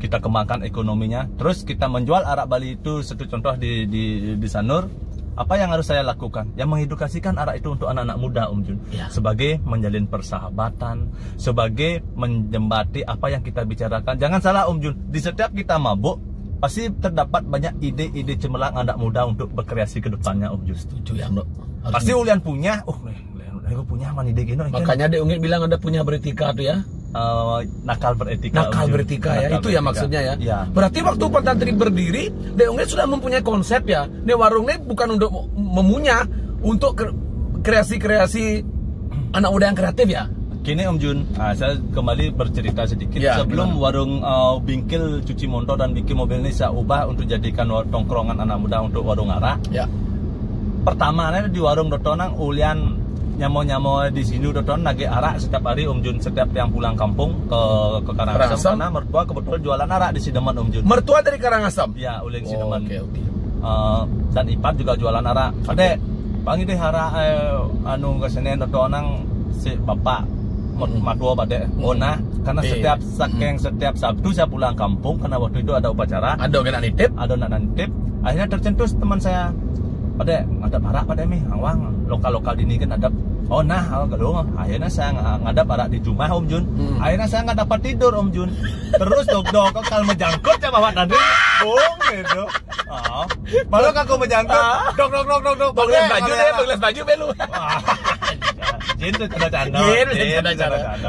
Kita kembangkan ekonominya. Terus kita menjual arak Bali itu, satu contoh di Sanur. Apa yang harus saya lakukan? Yang mengedukasikan arak itu untuk anak-anak muda Om Jun. Sebagai menjalin persahabatan, sebagai menjembati apa yang kita bicarakan. Jangan salah Om Jun, di setiap kita mabuk pasti terdapat banyak ide-ide cemerlang anak muda untuk berkreasi ke depannya Om Jun. Setuju ya Dok. Pasti ulian punya, aku punya man ide gino. Makanya Dek Unggit bilang Anda punya beretika tuh ya. Nakal beretika. Nakal beretika ya, itu ya maksudnya ya. Berarti waktu pantantri berdiri, Dek Unggit sudah mempunyai konsep ya. Ini warungnya bukan untuk memunya, untuk kreasi-kreasi anak muda yang kreatif ya. Gini Om Jun, saya kembali bercerita sedikit. Sebelum warung bingkil cuci motor dan bingkil mobil ini saya ubah untuk jadikan tongkrongan anak muda untuk warung arak. Pertamanya di warung Dotonang ulian nyamo-nyamo di sini Doton nage arak setiap hari Om Jun, setiap yang pulang kampung ke Karangasem karena mertua kebetulan jualan arak di Sideman Om Jun. Mertua dari Karangasem? Ya, uling Sideman. Dan Ipat juga jualan arak. Adek, Bang ini arak anu kesini Dotonang si bapak matua badek ona karena setiap Sabtu saya pulang kampung karena waktu itu ada upacara. Ada nak nitip. Akhirnya tercentus teman saya. Pada arak pada mi awang lokal-lokal ini kan ada Oh nah, kalau akhirnya saya ngadap arak di rumah Om Jun. Akhirnya saya nggak dapat tidur Om Jun. Terus dok kalau menjangkut sama Pak Nandri, bung gitu. Oh, malu aku menjangkut. Dok. Baglas baju deh, baglas baju belu. Jin tuh canda-canda.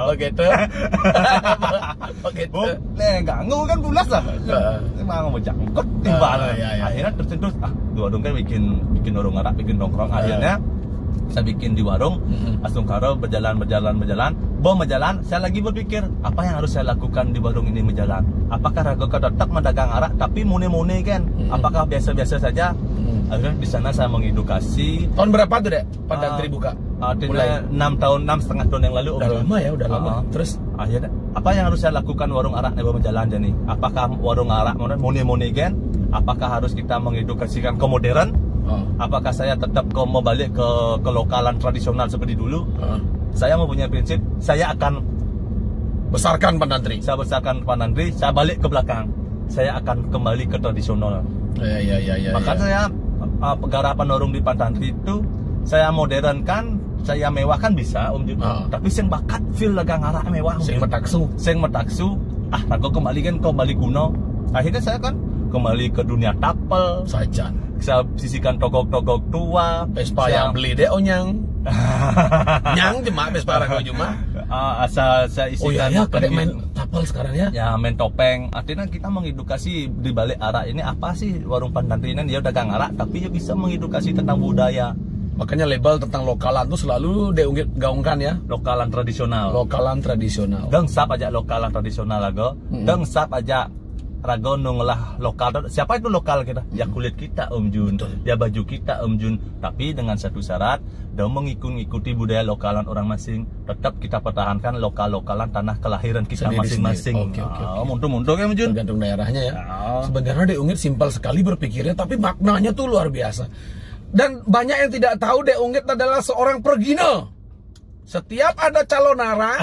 Oh gitu. Oh gitu. Ganggu kan bulas lah. Emang mau jangkut timbal. Akhirnya tersentuh. Di warung kan bikin warung arak, bikin nongkrong. Akhirnya saya bikin di warung. Langsung karo berjalan. Bom berjalan. Saya lagi berpikir apa yang harus saya lakukan di warung ini berjalan. Apakah ragu tetap mendagang arak tapi mune-mune kan? Apakah biasa-biasa saja? Akhirnya di sana saya mengedukasi. Tahun berapa tuh dek? Pandantri buka? Mulai 6,5 tahun yang lalu. Udah lama ya, udah lama. Terus akhirnya apa yang harus saya lakukan warung arak yang berjalan jadi? Apakah warung arak mune-mune kan? Apakah harus kita mengedukasikan ke modern? Apakah saya tetap mau balik ke lokalan tradisional seperti dulu? Saya mempunyai prinsip, saya akan besarkan Pandantri. Saya besarkan Pandantri, saya balik ke belakang. Saya akan kembali ke tradisional. Iya. Maka saya garapan warung di Pandantri itu saya modernkan, saya mewahkan bisa Om Jun. Tapi sing bakat feel dagang arak mewah. Sing metaksu. Aku kembali kuno. Akhirnya saya kan kembali ke dunia tapel saja. Saya sisihkan togok-togok tua. Vespa yang beli deh onyang. Nyang cuma Vespa rago cuma. Asal saya isikan. Oh iya, kadek main tapel sekarang ya. Ya main topeng. Artinya kita mengedukasi di balik arak ini apa sih warung Pandantri ini dia dagang arak tapi dia bisa mengedukasi tentang budaya. Makanya label tentang lokalan tuh selalu gaungkan ya. Lokalan tradisional. Dengsap aja lokalan tradisional lago. Dengsap aja rago nunglah lokal. Siapa itu lokal kita? Ya kulit kita Om Jun. Ya baju kita Om Jun. Tapi dengan satu syarat, dan mengikuti budaya lokalan orang masing. Tetap kita pertahankan lokal-lokalan tanah kelahiran kita masing-masing. Oke. Mundur ya Om Jun. Tergantung daerahnya ya. Sebenarnya Deungit simpel sekali berpikirnya, tapi maknanya tuh luar biasa. Dan banyak yang tidak tahu Deungit adalah seorang pergina. Setiap ada calon arah,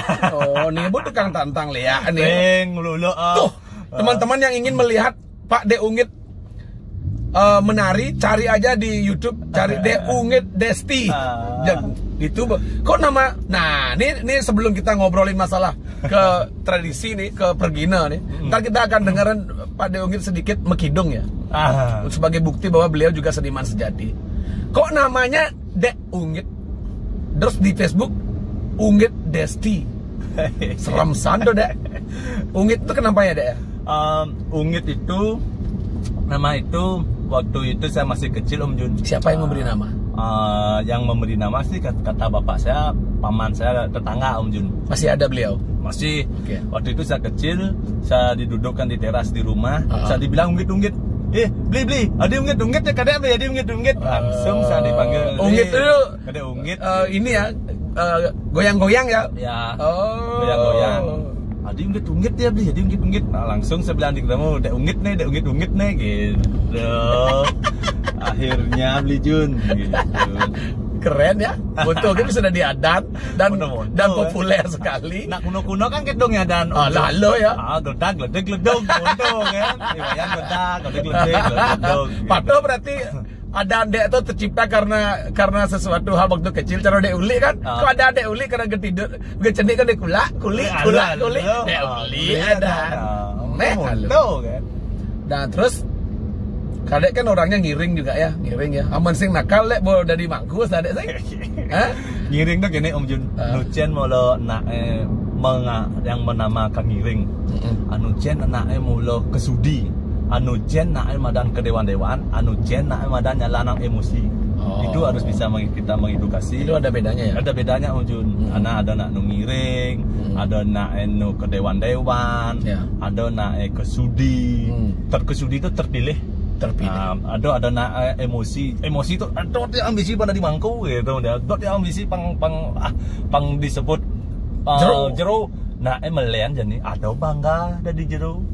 nih bu tukang tantang lihat nih. Tuh, teman-teman yang ingin melihat Pak Deungit menari, cari aja di YouTube, cari Deungit Desti. Itu kok nama. Nah, ini sebelum kita ngobrolin masalah ke tradisi nih, ke pergina nih, ntar kita akan dengerin Pak Deungit sedikit mekidung ya. Sebagai bukti bahwa beliau juga seniman sejati. Kok namanya Deungit? Terus di Facebook Ungit Desti. Serem sando dek. Ungit itu kenapa ya dek? Ungit itu nama itu waktu itu saya masih kecil Om Jun. Siapa yang memberi nama? Yang memberi nama sih kata bapak saya, paman saya, tetangga Om Jun. Masih ada beliau? Masih. Waktu itu saya kecil, saya didudukkan di teras di rumah, saya dibilang Ungit. Beli, ada ungit ya kadang ada ungit. Langsung saya dipanggil. Ungit itu ada ungit. Ini ya, goyang-goyang ya. Ya. Goyang-goyang. Ada ungit ya beli, jadi ungit. Nah, langsung saya bilang di ketemu, ada ungit nih gitu. Akhirnya beli Jun gitu. Keren ya, untuk itu sudah diadat dan populer sekali. Nak kuno-kuno kan ketong ya dan. Lalu ya. Geledak, untung kan. Iwayan geledak. Patuh berarti ada adek itu tercipta karena sesuatu hal waktu kecil. Cara dek uli kan, kok ada adek uli karena ketidur, cenik kan dek kulit. Dek uli ada. Kan. Nah terus kadek kan orangnya ngiring ya. Aman sing nakal lek bo dari mangkus adek sing. Ngiring tuh gini Om Jun. Nucen molo yang menamakan ngiring. Anucen nae molo kesudi. Anucen nae madan kedewan-dewan, anucen nae madan nyalanang emosi. Itu harus bisa kita mengedukasi. Itu ada bedanya ya? Ada bedanya Om Jun. Ada nak ngiring, ada nak kedewan-dewan, ada nak kesudi. Terkesudi itu terpilih. Ada emosi itu ada ambisi pada di mangku gitu, ada ambisi pang disebut jero. Nah melian jadi ada bangga dari jero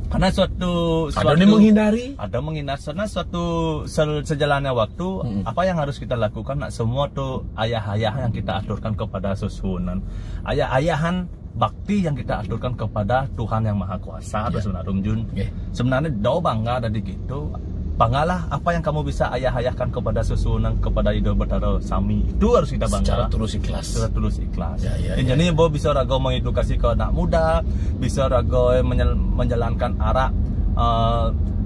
karena suatu menghindari, ada menghindar karena suatu sejalannya waktu. Apa yang harus kita lakukan? Nak semua tuh ayah-ayah yang kita aturkan kepada susunan, ayah-ayahan bakti yang kita aturkan kepada Tuhan yang Maha Kuasa. Sebenarnya Om Jun, sebenarnya do bangga dari gitu. banggalah apa yang kamu bisa ayah-ayahkan kepada susunan, kepada Idul Betara Sami. Itu harus kita bangga. Secara tulus ikhlas. Secara tulus ikhlas. Ya. Jadi bo bisa rago mengedukasi ke anak muda, bisa rago menjalankan arah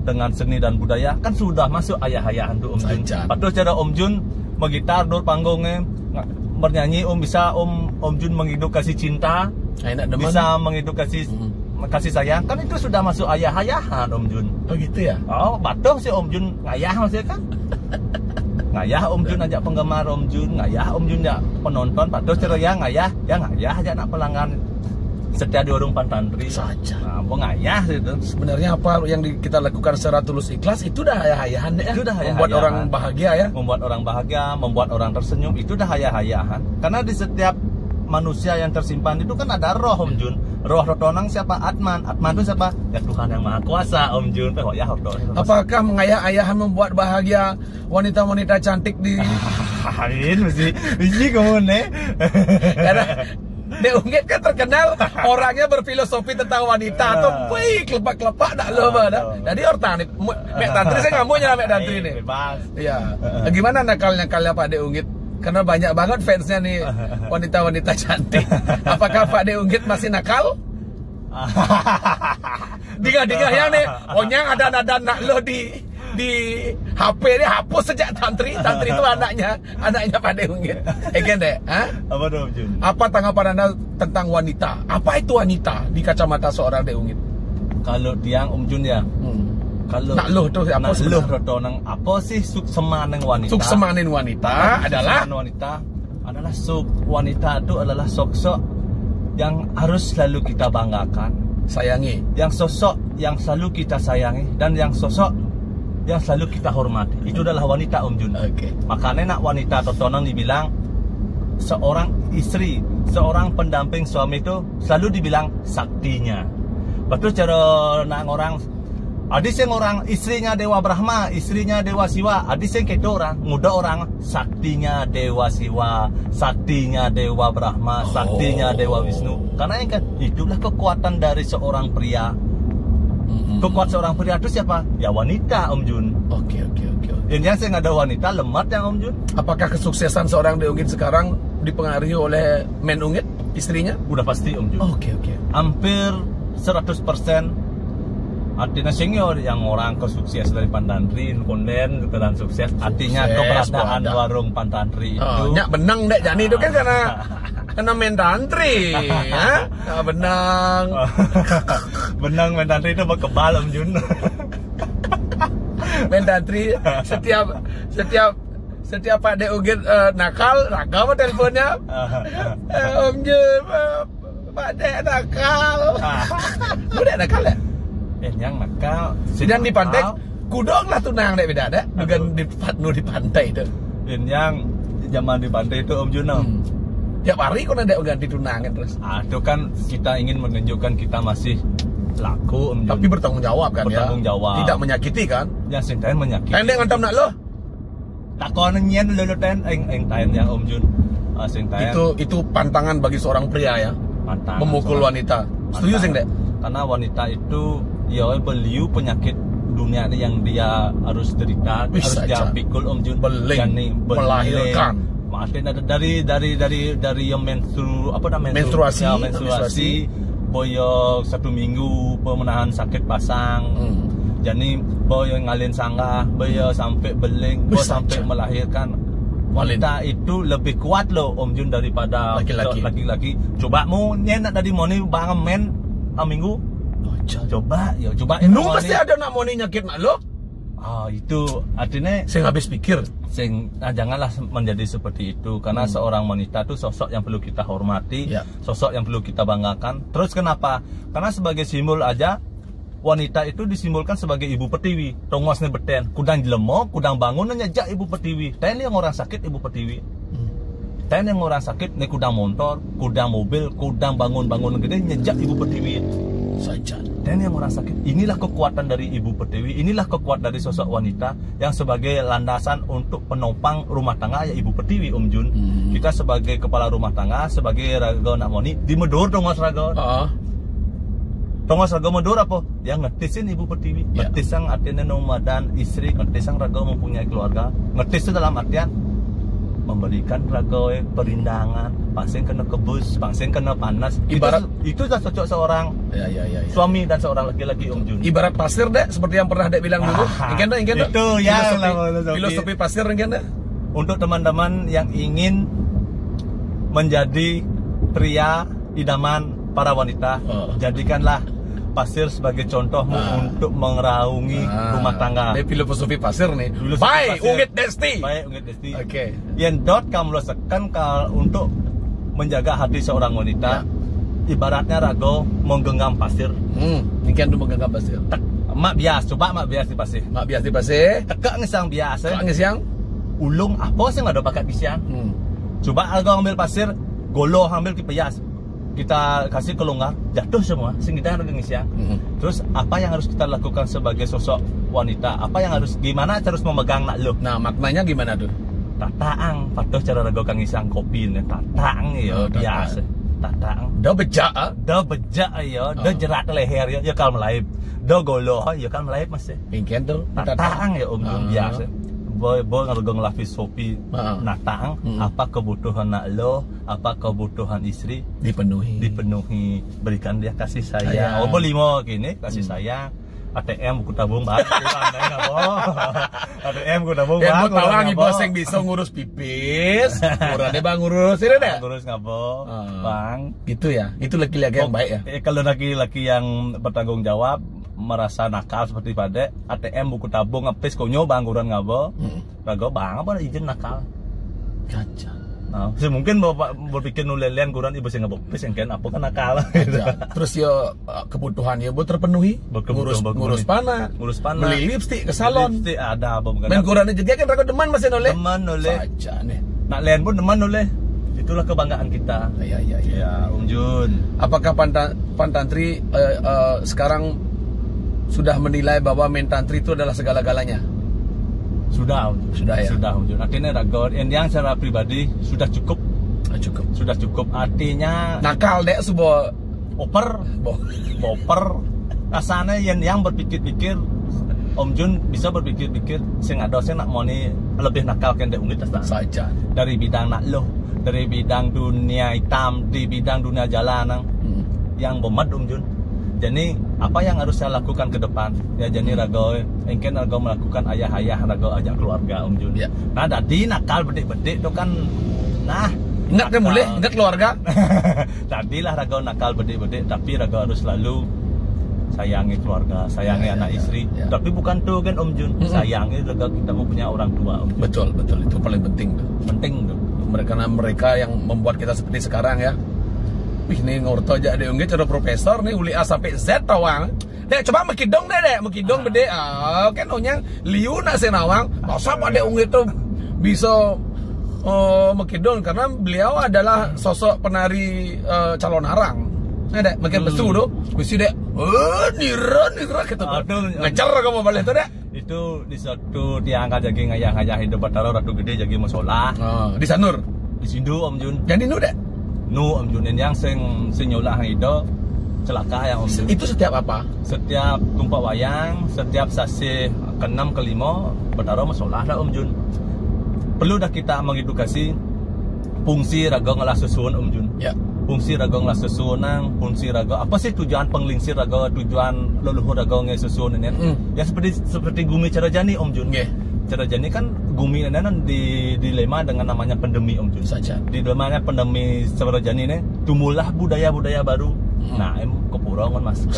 dengan seni dan budaya, kan sudah masuk ayah-ayahan tuh Om Jun. Padahal cara Om Jun menggitar dur panggungnya, bernyanyi bisa Om Jun mengedukasi cinta, bisa mengedukasi kasih sayang, kan itu sudah masuk ayah-ayahan Om Jun. Oh gitu ya? Oh, batuh si Om Jun ngayah maksudnya kan? Ngayah Om Jun ajak penggemar Om Jun, ngayah Om Jun ya penonton, batuh ceria ngayah aja nak pelanggan setia di warung Pantantri saja. Nah, ngayah itu. Sebenarnya apa yang kita lakukan secara tulus ikhlas itu dah ayah-ayahan ya. Itu dah membuat orang bahagia ya. Membuat orang bahagia, membuat orang tersenyum, itu dah ayah-ayahan. Karena di setiap manusia yang tersimpan itu kan ada roh Om Jun. Roh rotonang siapa? Atman. Atman itu siapa? Ya Tuhan yang Maha Kuasa Om Jun. Ya, apakah mengayah-ayahan membuat bahagia wanita-wanita cantik di mesti kamu nih. Karena Dek Unggit kan terkenal orangnya berfilosofi tentang wanita tuh, wih kelepak-kelepak dak lo dah. Jadi orang mek tantri saya nggak mau nyala mek tantri nih. Iya. Gimana nakalnya Pak Dek Unggit? Karena banyak banget fansnya nih wanita-wanita cantik. Apakah Pak Dek Unggit masih nakal? Digah-digah ya nih. Onyang ada nada nak lo di HP dia hapus sejak tantri itu anaknya Pak Dek Unggit. Dek, apa dong Jun? Apa tanggapan Anda tentang wanita? Apa itu wanita di kacamata seorang Dek Unggit? Kalau tiang Jun ya. Kalau nak loh tuh apa sih? Apa sih suksemaning wanita? Suksemaning wanita adalah wanita itu adalah sosok yang harus selalu kita banggakan, sayangi, yang sosok yang selalu kita sayangi, dan yang sosok yang selalu kita hormati. Itu adalah wanita Om Jun. Makanya nak wanita totonan dibilang seorang istri, seorang pendamping suami itu selalu dibilang saktinya. Betul cara nak orang adis yang orang istrinya Dewa Brahma, istrinya Dewa Siwa, adis yang kayak orang muda orang saktinya Dewa Siwa, saktinya Dewa Brahma, saktinya Dewa Wisnu. Karena yang kan itulah kekuatan dari seorang pria. Kekuatan seorang pria itu siapa? Ya wanita Om Jun. Oke. Yang saya nggak ada wanita lemot yang Om Jun. Apakah kesuksesan seorang Dek Unggit sekarang dipengaruhi oleh Men Unggit, istrinya? Udah pasti Om Jun. Oke. Hampir 100%. Artinya senior yang orang kesukses dari Pantantri, konden dan sukses. Artinya keberadaan warung Pantantri itu. Nyak benang Dek Jani itu kan karena main tantri, ya? Benang. Benang main tantri itu berkebal Om Jun. Main tantri setiap Pak Dek Unggit nakal, ragam teleponnya. Om Jun, Pak Dek nakal. Udah nakal ya? Yang nakal. Sedang di pantai, kudong lah tunang Dek beda ada. Bukan di pantai itu. Yang zaman di pantai itu Om Jun. Tiap hari kok ada ganti tunangan terus. Itu kan kita ingin menunjukkan kita masih laku Om Jun. Tapi bertanggung jawab kan bertanggung jawab. Tidak menyakiti kan? Yang sintain menyakiti. Pendek ngantam nak lo. Takon nyen lo ten eng tain yang Om Jun. Sintain. Itu pantangan bagi seorang pria ya. Pantangan memukul wanita. Setuju sih Dek? Karena wanita itu ya beliau penyakit dunia yang dia harus derita, harus dia pikul Om Jun. Melahirkan. Maksudnya dari yang menstruasi, boyok 1 minggu pemenahan sakit pasang. Jadi boy ngalin sanggah, boy sampai beling, boy sampai melahirkan. Wanita itu lebih kuat loh Om Jun daripada laki-laki. Coba mau nyenak dari moni banget men minggu. Coba. Nung pasti ada nak moni nyakit nak lo. Itu artinya saya habis pikir. Janganlah menjadi seperti itu. Karena seorang wanita itu sosok yang perlu kita hormati, sosok yang perlu kita banggakan. Terus kenapa? Karena sebagai simbol aja, wanita itu disimbolkan sebagai ibu pertiwi. Tongosnya beten, kudang jelemo, kudang bangun nyejak ibu pertiwi. Ten yang orang sakit ibu pertiwi. Ten yang orang sakit nih kudang motor, kudang mobil, kudang bangun gede nyejak ibu pertiwi. Saja. Dan yang orang sakit, inilah kekuatan dari Ibu Pertiwi, inilah kekuatan dari sosok wanita yang sebagai landasan untuk penopang rumah tangga ya Ibu Pertiwi Om Jun. Kita sebagai kepala rumah tangga, sebagai raga nak moni, dimedur dong Mas raga. Tongos raga mundur apa? Yang ngetisin Ibu Pertiwi, ngetis yang artinya nomadan istri, ngetis yang raga mempunyai keluarga, ngetis itu dalam artian memberikan raga perindangan, pasien kena kebus, pasien kena panas. Ibarat itu sudah cocok seorang suami dan seorang laki-laki Om Jun. Ibarat pasir dek, seperti yang pernah dek bilang dulu. Itu ya filosofi pasir dek. Untuk teman-teman yang ingin menjadi pria idaman para wanita, jadikanlah pasir sebagai contohmu untuk mengeraungi rumah tangga. Ini filosofi pasir nih. Baik, Unggit Desti. Baik, Unggit Desti. Oke. Yang kamu rasakan untuk menjaga hati seorang wanita, ibaratnya rago menggenggam pasir. Ini kan tuh menggenggam pasir. Mak bias, coba mak bias di pasir. Mak bias di pasir. Tekak ngesang biasa. Tekak ngesang. Ulung apa sih nggak ada pakai pisian? Coba rago ambil pasir, golo ambil ke pias. Kita kasih kelonggar, jatuh semua, sehingga kita ngisian. Terus apa yang harus kita lakukan sebagai sosok wanita? Apa yang gimana harus memegang nak lo? Nah, maknanya gimana tuh? Tataang, patuh cara rago kang ngisang kopi nih, tataang ya biasa. Tataang. Do bejak, ya, do jerat leher ya kalau melaip. Do golo ya kalau melaip masih. Mungkin tuh. Tataang ya biasa. Boy ngarugo ngelafis sopi natang, apa kebutuhan nak lo, apa kebutuhan istri dipenuhi, berikan dia kasih sayang. Oh boleh mau gini kasih sayang. ATM ku tabung bang, ATM ku tabung bang. Yang tawang ibu sing bisa ngurus pipis, kurangnya bang ngurus ini deh. Ngurus ngabo, bang. Gitu ya, itu laki-laki yang baik ya. Kalau laki-laki yang bertanggung jawab, merasa nakal seperti pada ATM buku tabung ngepis konyo bangguran ngabo rago bang apa izin nakal kaca. Nah, mungkin bapak berpikir nulelian kuran ibu sing ngepis yang kan apa kan nakal. Terus yo kebutuhan ya bu terpenuhi, ngurus panah, beli lipstik ke salon, lipstik ada apa bukan? Men kurannya juga kan rago deman masih noleh. Deman noleh. Saja nih. Nak len pun deman noleh. Itulah kebanggaan kita. Ya, Om Jun. Apakah Pantantri sekarang sudah menilai bahwa mentantri itu adalah segala-galanya? Sudah ya. Sudah, Om Jun. Artinya rago yang secara pribadi sudah cukup. Sudah cukup. Artinya nakal dek sebuah boper. Rasanya yang berpikir-pikir Om Jun bisa berpikir-pikir sing ada sing nak moni lebih nakal kan dek unit saja. Dari bidang nak loh, dari bidang dunia hitam, di bidang dunia jalanan yang bomat Om Jun. Jadi apa yang harus saya lakukan ke depan? Ya jadi rago, mungkin rago melakukan ayah rago ajak keluarga Om Jun. Nah tadi nakal bedik-bedik itu kan, nah ingat kan boleh, ingat keluarga. Tadilah rago nakal bedik-bedik, tapi rago harus selalu sayangi keluarga, sayangi anak istri. Tapi bukan tuh kan Om Jun, sayangi rago kita mempunyai orang tua Om Jun. Betul itu paling penting tuh. Penting tuh. Mereka yang membuat kita seperti sekarang ya. Ini ngorto aja deh, enggak cara profesor nih uli A sampai Z tawang. Dek coba mekidong deh, mekidong bede. Kan onyang liu nak senawang. Masa pada unggit tuh bisa mekidong karena beliau adalah sosok penari calon harang. Ada makin besu tuh, kusi dek. Nira gitu. Ngecer kamu balik tuh dek. Itu di satu diangkat jagi ngayah hidup bataro ratu gede jagi musola. Di Sanur. Di Sindu Om Jun. Jadi nu dek. Nu Om Jun yang sing nyolah itu celaka ya Om Jun. Itu setiap apa? Setiap tumpak wayang, setiap sasi ke-6 ke-5 bataro musola dah Om Jun. Perlu dah kita mengedukasi fungsi rago ngelah susun Om Jun. Ya. Fungsi rago ngelah susunan, fungsi rago apa sih tujuan penglingsir rago, tujuan leluhur rago ngesusun ini? Ya seperti Gumi Carajani Om Jun. Carajani kan Gumi ini kan dilema dengan namanya pandemi Om Jun. Saja. Di dalamnya pandemi Carajani ini tumbuhlah budaya-budaya baru. Nah, kepurang kan masker.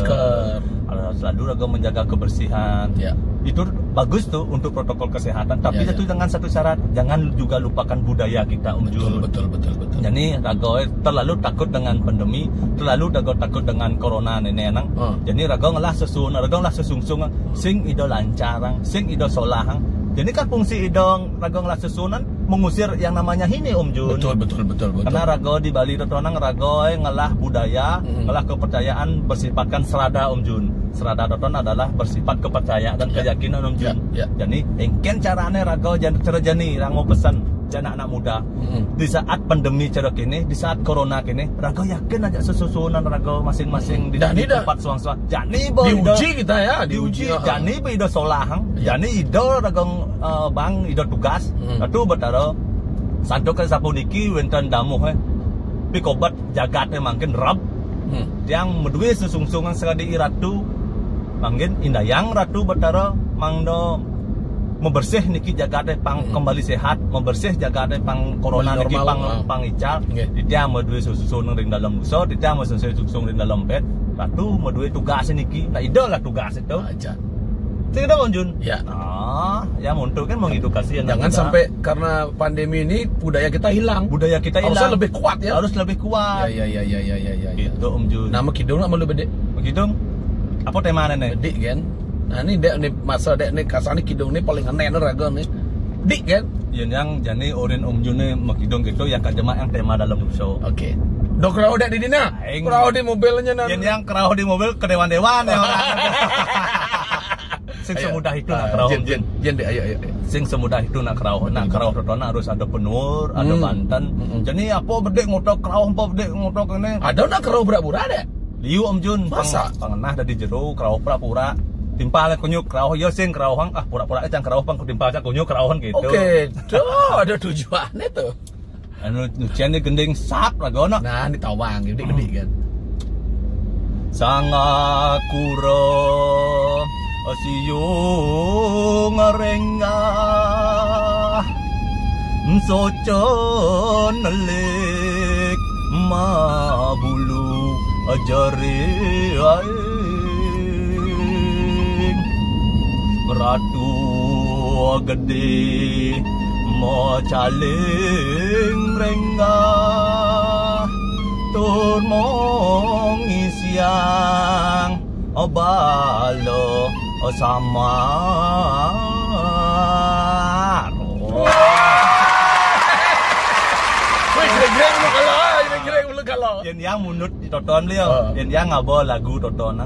Selalu rago menjaga kebersihan. Ya. Itu bagus tuh untuk protokol kesehatan, tapi itu dengan satu syarat, jangan juga lupakan budaya kita Om Jun. Betul. Jadi rago terlalu takut dengan pandemi, terlalu takut dengan corona nenek nang. Jadi rago ngelah sesungsung sing ido lancarang, sing ido solahang. Jadi kan fungsi idong rago ngelah sesunan mengusir yang namanya hini Om Jun. Betul. Karena rago di Bali totonang rago ngelah budaya, ngelah kepercayaan bersifatkan serada Om Jun. Serada toton adalah bersifat kepercayaan dan keyakinan Om Jun. Jadi engken carane rago Carajani rango pesan anak-anak muda. Di saat pandemi cara kini, di saat corona kini, raga yakin aja sesusunan raga masing-masing di tempat suang-suang. Jani diuji kita ya, diuji. Jani ido solah, jani ido raga bang ido tugas. Atu betara sadok kan sapu niki wenten damuh pikobat jagatnya makin rab. Yang medue sesungsungan sekali iratu manggen indayang ratu betara mangdo membersih niki jagatnya pang kembali sehat, membersih jagatnya pang corona niki pang ical. Dia medue sesungsungan ring dalam muso, dia mau sesungsungan ring dalam bed. Ratu medue tugas niki, nah idolah tugas itu. Aja. Tidak Jun. Ya. Ya untuk kan mengedukasi. Jangan sampai karena pandemi ini budaya kita hilang. Budaya kita hilang. Harusnya lebih kuat ya. Harus lebih kuat. Ya. Gitu Jun. Nama kidung nama lu bede. Kidung. Apa temanya nih? Dik kan. Nah ini dek nih masa dek nih kasar nih kidung nih paling aneh raga nih. Dik kan. Yang jani orin Jun nih kidung gitu yang kajema yang tema dalam show. Oke. Dok kerau dek di dina. Kerau di mobilnya nanti. Yang kerau di mobil ke dewan-dewan ya. Sing semudah itu nak kerau. Jen deh, ayo. Sing semudah itu nak kerau. Nak kerau totona harus ada penur, ada Banten. Jadi apa bedek ngotok kerau, apa bedek ngotok ini? Ada nak kerau pura-pura deh. Liu Jun. Masa? Pangenah dari jero kerau pura-pura. Timpal kunyuk kerau, yo sing kerau hang pura-pura aja kerau pang timpal aja kunyuk kerau gitu. Oke, tuh ada tujuannya tuh. Anu nyucian gending sap ragono. Nah, ini tawang gede-gede kan. Sangakuro asiyong arengah socon nalik mabulu ajari aing ratu gede mo caling rengah tur mong isyang obalo sama yang munut toton liang yang ngabo lagu toton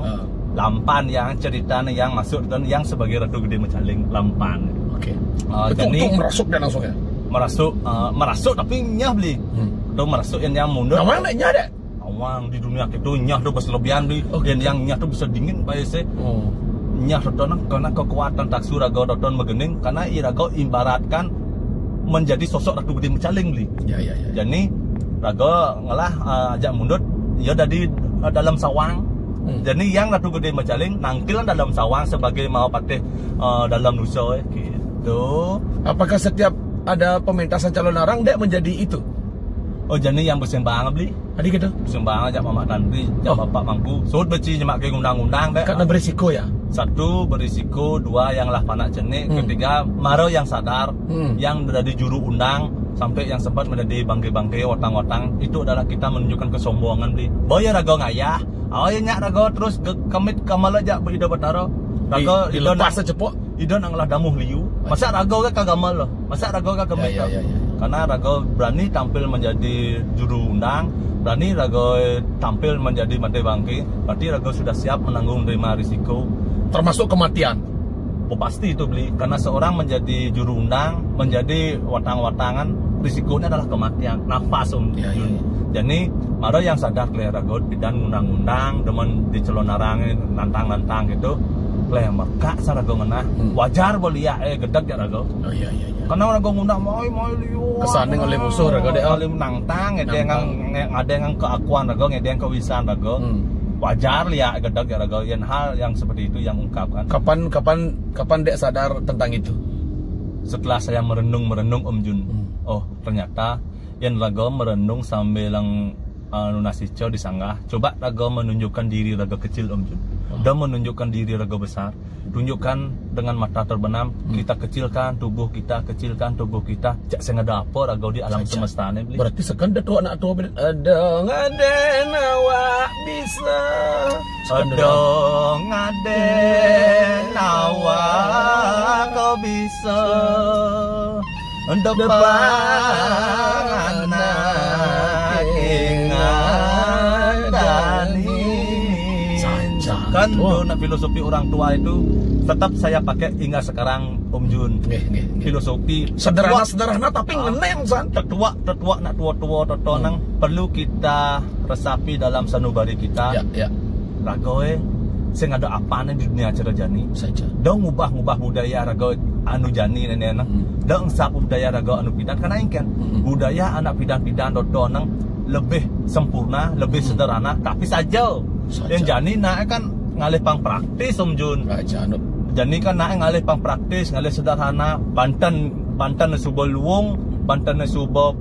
lampan yang ceritanya yang masuk dan yang sebagai ratu gede mecaling lampan. Oke. Jadi merasuk dan langsung ya. Merasuk tapi nyah beli. Tuh merasuk yang mundur. Namanya nak nyah deh. Awang di dunia itu nyah tuh berlebihan beli. Yang nyah tuh bisa dingin pak sih. Nyah toton karena kekuatan taksu raga toton megening karena iraga ibaratkan menjadi sosok ratu gede mecaling beli. Ya. Jadi raga ngalah ajak mundur ya dari dalam sawang. Jadi yang ratu gede mecaling nangkilan dalam sawang sebagai mau patih dalam nusa gitu. Apakah setiap ada pementasan calon arang dek menjadi itu? Oh jadi yang bersembang beli? Tadi gitu. Bersembang aja Mama Tantri, jam bapak mangku. Sud beci nyemak ke undang-undang dek. Karena berisiko ya. Satu berisiko, dua yang lah panak jenik, ketiga maro yang sadar, yang dari juru undang sampai yang sempat menjadi bangke-bangke watang-watang itu adalah kita menunjukkan kesombongan beli. Boya raga ngayah, awalnya raga terus kemit kamal aja berido bataro. Raga idon pas cepok, idon anglah damuh liu. Masa raga ka kagamal loh, masa raga ka kemit. Ya. Karena raga berani tampil menjadi juru undang, berani raga tampil menjadi mante bangke, berarti raga sudah siap menanggung terima risiko. Termasuk kematian. Oh, pasti itu beli karena seorang menjadi juru undang, menjadi watang-watangan, risikonya adalah kematian, nafas Ya. Jadi maro yang sadar kleh ragot dan undang-undang demen di celonarang nantang-nantang gitu kleh merka sarago ngenah wajar boleh ya gedeg ya rago. Oh iya. Karena rago ngundang moy liu kesanding oleh musuh rago deh oleh nantang ngede yang keakuan rago ngede yang kewisan rago. Wajar lihat gedeg ya raga yang hal yang seperti itu yang ungkapkan. Kapan dek sadar tentang itu? Setelah saya merenung Jun. Oh ternyata yang raga merenung sambil yang nunasico disanggah. Coba raga menunjukkan diri raga kecil Jun. Dan menunjukkan diri raga besar. Tunjukkan dengan mata terbenam. Kita kecilkan tubuh kita. Cak sengada apa raga di alam semesta ini. Berarti sekanda tuh anak tua ada ngaden awak bisa. Ada ngaden awak kau bisa. Depan anak ingat dan kan filosofi orang tua itu tetap saya pakai hingga sekarang Om Jun. Filosofi sederhana tapi ngeneng san. Tetua nak tua nang perlu kita resapi dalam sanubari kita. Ragoe sing ada apane di dunia acara jani saja. Dong ngubah budaya rago anu jani nenek dong sap budaya rago anu pidan karena ingkan budaya anak pidan nang lebih sempurna, lebih sederhana, tapi saja. Yang jani naik kan ngalih pang praktis Om Jun. Jani kan naik ngalih pang praktis, ngalih sederhana. Banten subuh luwung, Banten subuh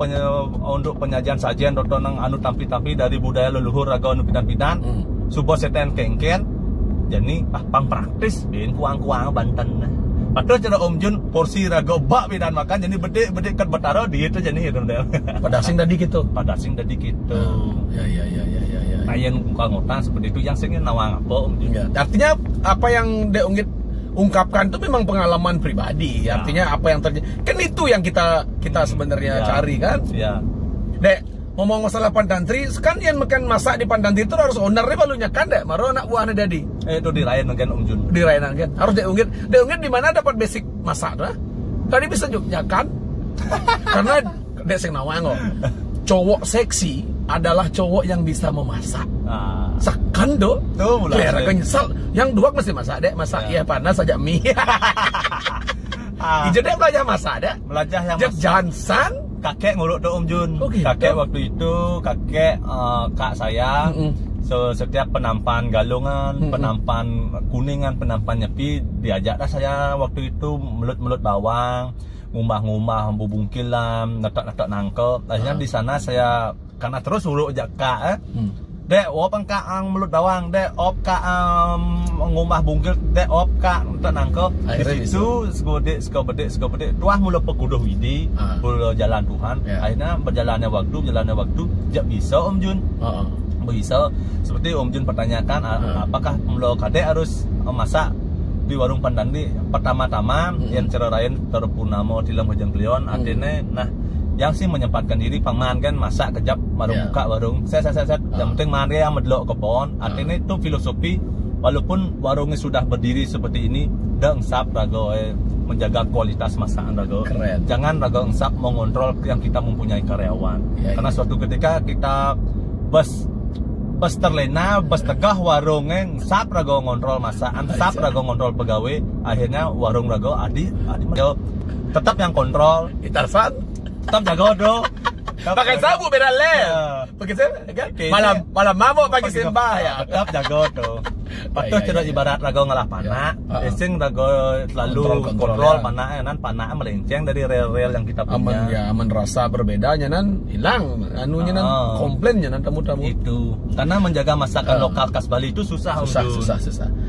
untuk penyajian sajian nang anu tampi dari budaya leluhur rago anu pidan subuh seten kengken. Jadi pang praktis bin kuang Banten. Padahal cara Om Jun porsi rago bak bidan makan jadi bedek ket betaro di itu jadi itu deh. Padasing tadi gitu. Ya. Ayen ngotan seperti itu yang singin nawang apa Om Jun. Artinya apa yang De Unggit ungkapkan itu memang pengalaman pribadi. Artinya apa yang terjadi. Kan itu yang kita sebenarnya cari kan. Iya. Dek, ngomong masalah Pandantri, kan yang makan masak di Pandantri itu harus ownernya balunya kan dek, maro anak buahnya Dedi. Itu di Rayan kan Om Jun. Di Rayan kan. Harus De Unggit di mana dapat basic masak dah? Tadi bisa juga kan? Karena dek sing nawang cowok seksi adalah cowok yang bisa memasak. Sakan do. Tuh mulai. Kelihatan nyesal. Yang dua mesti masak dek, masak ya panas saja mie. Ijo dek belajar masak dek. Belajar yang masak. Jansan kakek nguruk tuh Om Jun. Kakek waktu itu kak saya. Setiap penampan galungan, penampan kuningan, penampan nyepi diajaklah saya waktu itu melut bawang, ngumah bubungkilan, netak nangkep. Akhirnya di sana saya karena terus uruk jaka dek op ang melut bawang, dek op ngumah bungkil, dek op netak nangkep. Di situ sekobede tuah mula pekuduh widi, mula jalan Tuhan. Akhirnya berjalannya waktu jak bisa Om Jun. Bisa seperti Om Jun pertanyakan apakah mula kade harus masak di warung Pandantri pertama-tama yang cerarain terpunamo tilam hujang klion artinya yang sih menyempatkan diri pangman kan masak kejap baru buka warung set yang penting mari yang medlok ke pohon artinya itu filosofi walaupun warungnya sudah berdiri seperti ini deng sap rago menjaga kualitas masakan rago. Jangan rago sap mengontrol yang kita mempunyai karyawan karena suatu ketika kita bas terlena, bas tegah warungnya sap rago ngontrol masakan, sap rago ngontrol pegawai, akhirnya warung rago adi tetap yang kontrol, Itarsan tetap jago do. Pakai sabu beda le. Pakai kan? Malam mabok pagi sembah ya. Tetap jago do. Patuh tidak ibarat rago ngalah panah, esing rago selalu kontrol panah melenceng dari rel-rel yang kita punya. Aman rasa berbedanya hilang anunya komplainnya tamu-tamu. Itu karena menjaga masakan lokal khas Bali itu susah.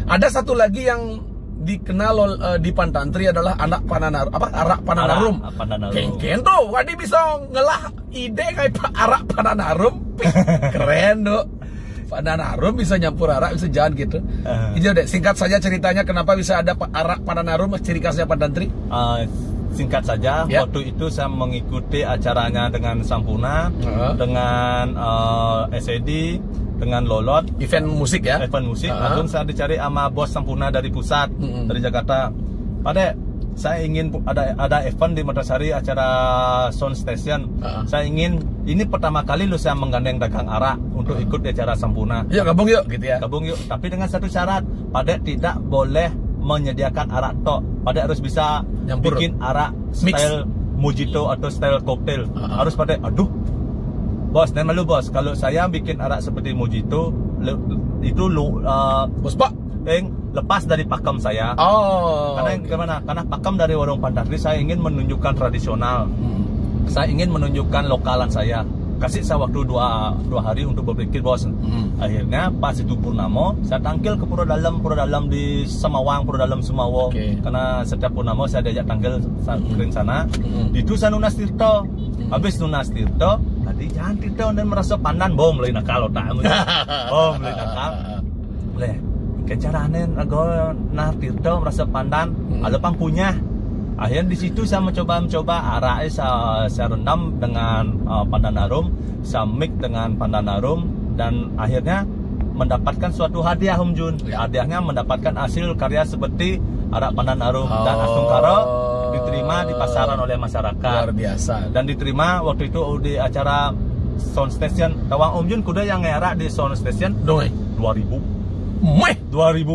Ada satu lagi yang dikenal di Pandantri adalah arak Pananarum. Kengken tuh, wadi bisa ngelah ide kayak arak Pananarum. Keren do. Pananarum bisa nyampur arak, bisa jalan gitu. Ini deh, singkat saja ceritanya kenapa bisa ada arak Pananarum, ciri khasnya Pandantri. Singkat saja, waktu itu saya mengikuti acaranya dengan Sampuna, dengan SED, dengan Lolot, event musik ya. Langsung saya dicari sama bos Sampuna dari pusat, dari Jakarta. Pade, saya ingin ada event di Mertasari acara sound station. Saya ingin ini pertama kali saya menggandeng dagang arak untuk ikut di acara Sampuna. Yuk gabung yuk gitu ya. Gabung yuk, tapi dengan satu syarat, Pade tidak boleh menyediakan arak tok. Pade harus bisa nyampur, bikin arak style mojito atau style cocktail. Harus Pade, aduh. Bos, dan malu bos, kalau saya bikin arak seperti mojito itu bos Pak lepas dari pakem saya. Karena pakem dari warung Pandantri saya ingin menunjukkan tradisional. Saya ingin menunjukkan lokalan saya. Kasih saya waktu dua hari untuk berpikir bos. Akhirnya pas itu Purnamo saya tangkil ke Pura Dalam di Semawang, Pura Dalam Semawo. Karena setiap Purnamo saya diajak tangkil ke sana. Itu saya Nunas Tirto. Habis Nunas Tirto, tadi jangan Tirto dan merasa pandan bom mulai nakal otak. Bom mulai nakal. Boleh. Kecarane rago nah Tirto merasa pandan, ada pang punya. Akhirnya di situ saya mencoba arak saya rendam dengan pandan harum, saya mix dengan pandan harum dan akhirnya mendapatkan suatu hadiah Om Jun. Hadiahnya mendapatkan hasil karya seperti arak pandan harum dan Astung Karo, diterima di pasaran oleh masyarakat. Luar biasa. Dan diterima waktu itu di acara sound station. Tawang Om Jun kuda yang ngerak di sound station Doi 2000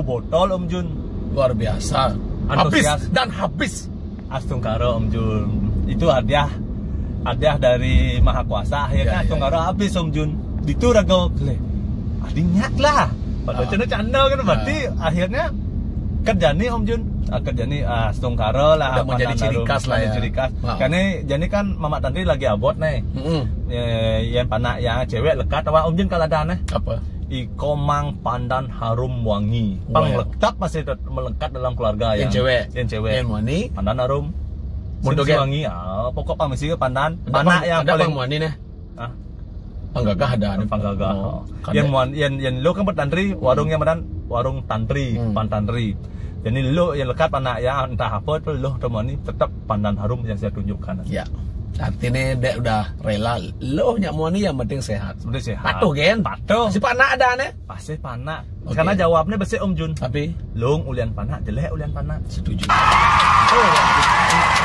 botol Om Jun. Luar biasa. Antusias. Habis. Astung Karo Om Jun. Itu hadiah dari Maha Kuasa. Akhirnya Astung Karo habis Om Jun. Itu rago kle. Adinya lah. Pada canda kan berarti akhirnya kerja nih Om Jun. Kerja nih Astung Karo lah. Udah menjadi ciri khas lah ya. Ciri khas. Karena jadi kan Mama Tantri lagi abot nih. Yang panak yang cewek lekat apa Om Jun kalau ada aneh? Apa? Ikomang pandan harum wangi. Panglekat masih melekat dalam keluarga yang cewek. Yang wangi. Pandan harum. Mundogen wangi. Pokok pamisi ke pandan. Panak yang ada paling wangi nih. Panggagah ada. Panggagah. Yang lo kan bertantri warungnya medan warung tantri, pantantri. Jadi lo yang lekat panak yang entah apa itu lo temani tetap pandan harum yang saya tunjukkan. Ya. Artinya dek udah rela lo nyak muani yang penting sehat. Sebenarnya sehat. Patuh gen. Patuh. Si panak ada nih. Pasti panak. Karena jawabnya bersih Om Jun. Tapi Lung ulian panak, jelek ulian panak. Setuju.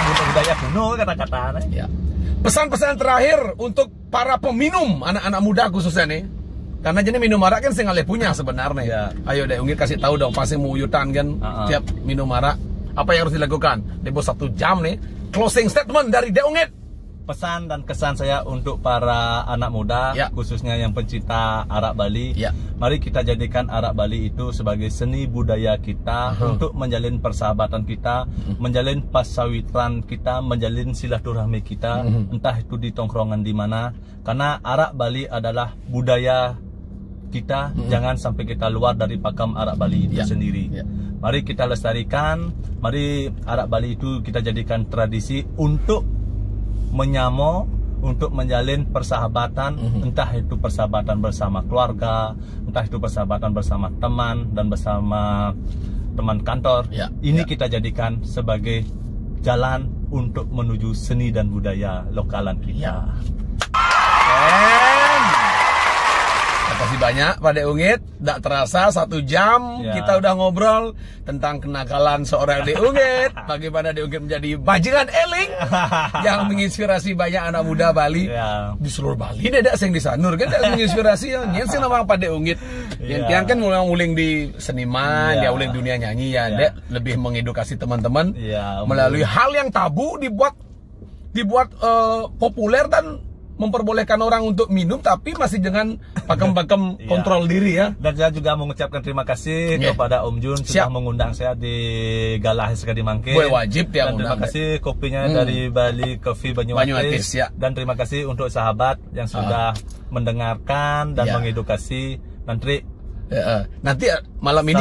Budaya kuno kata-kata. Ya. Pesan-pesan terakhir untuk para peminum, anak-anak muda khususnya nih. Karena jadi minum arak kan sengaleh punya sebenarnya. Ya. Ayo deh Unggit kasih tahu dong, pasti mau uyutan kan tiap minum arak. Apa yang harus dilakukan? Di bawah 1 jam nih. Closing statement dari De Unggit. Pesan dan kesan saya untuk para anak muda, khususnya yang pencinta arak Bali, mari kita jadikan arak Bali itu sebagai seni budaya kita untuk menjalin persahabatan kita, menjalin pasawitan kita, menjalin silaturahmi kita, entah itu di tongkrongan di mana, karena arak Bali adalah budaya kita, jangan sampai kita luar dari pakem arak Bali itu sendiri. Mari kita lestarikan, mari arak Bali itu kita jadikan tradisi untuk menyamo, untuk menjalin persahabatan, entah itu persahabatan bersama keluarga, entah itu persahabatan bersama teman dan bersama teman kantor. Ini kita jadikan sebagai jalan untuk menuju seni dan budaya lokalan kita. Terima kasih banyak Pak De Unggit. Tidak terasa 1 jam kita udah ngobrol tentang kenakalan seorang De Unggit. Bagaimana De Unggit menjadi bajingan eling yang menginspirasi banyak anak muda Bali. Di seluruh Bali ada yang di Sanur kan yang menginspirasi yang sih nama Pak De Unggit. Yang tiang kan muling di seniman, dia uling dunia nyanyi ya. Dia lebih mengedukasi teman-teman melalui hal yang tabu dibuat populer dan memperbolehkan orang untuk minum tapi masih dengan pakem-pakem kontrol diri ya. Dan saya juga mengucapkan terima kasih kepada Om Jun sudah mengundang saya di Galah sekali Mangke. Wajib dia dan terima kasih kopinya dari Bali Coffee Banyuwangi. Dan terima kasih untuk sahabat yang sudah mendengarkan dan mengedukasi. Nanti malam ini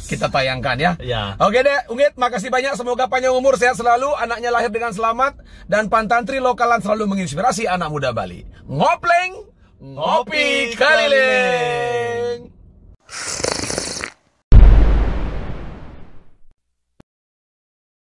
kita tayangkan ya. Oke deh Unggit, makasih banyak, semoga panjang umur, sehat selalu, anaknya lahir dengan selamat, dan Pantantri lokalan selalu menginspirasi anak muda Bali. Ngopleng, ngopi keliling.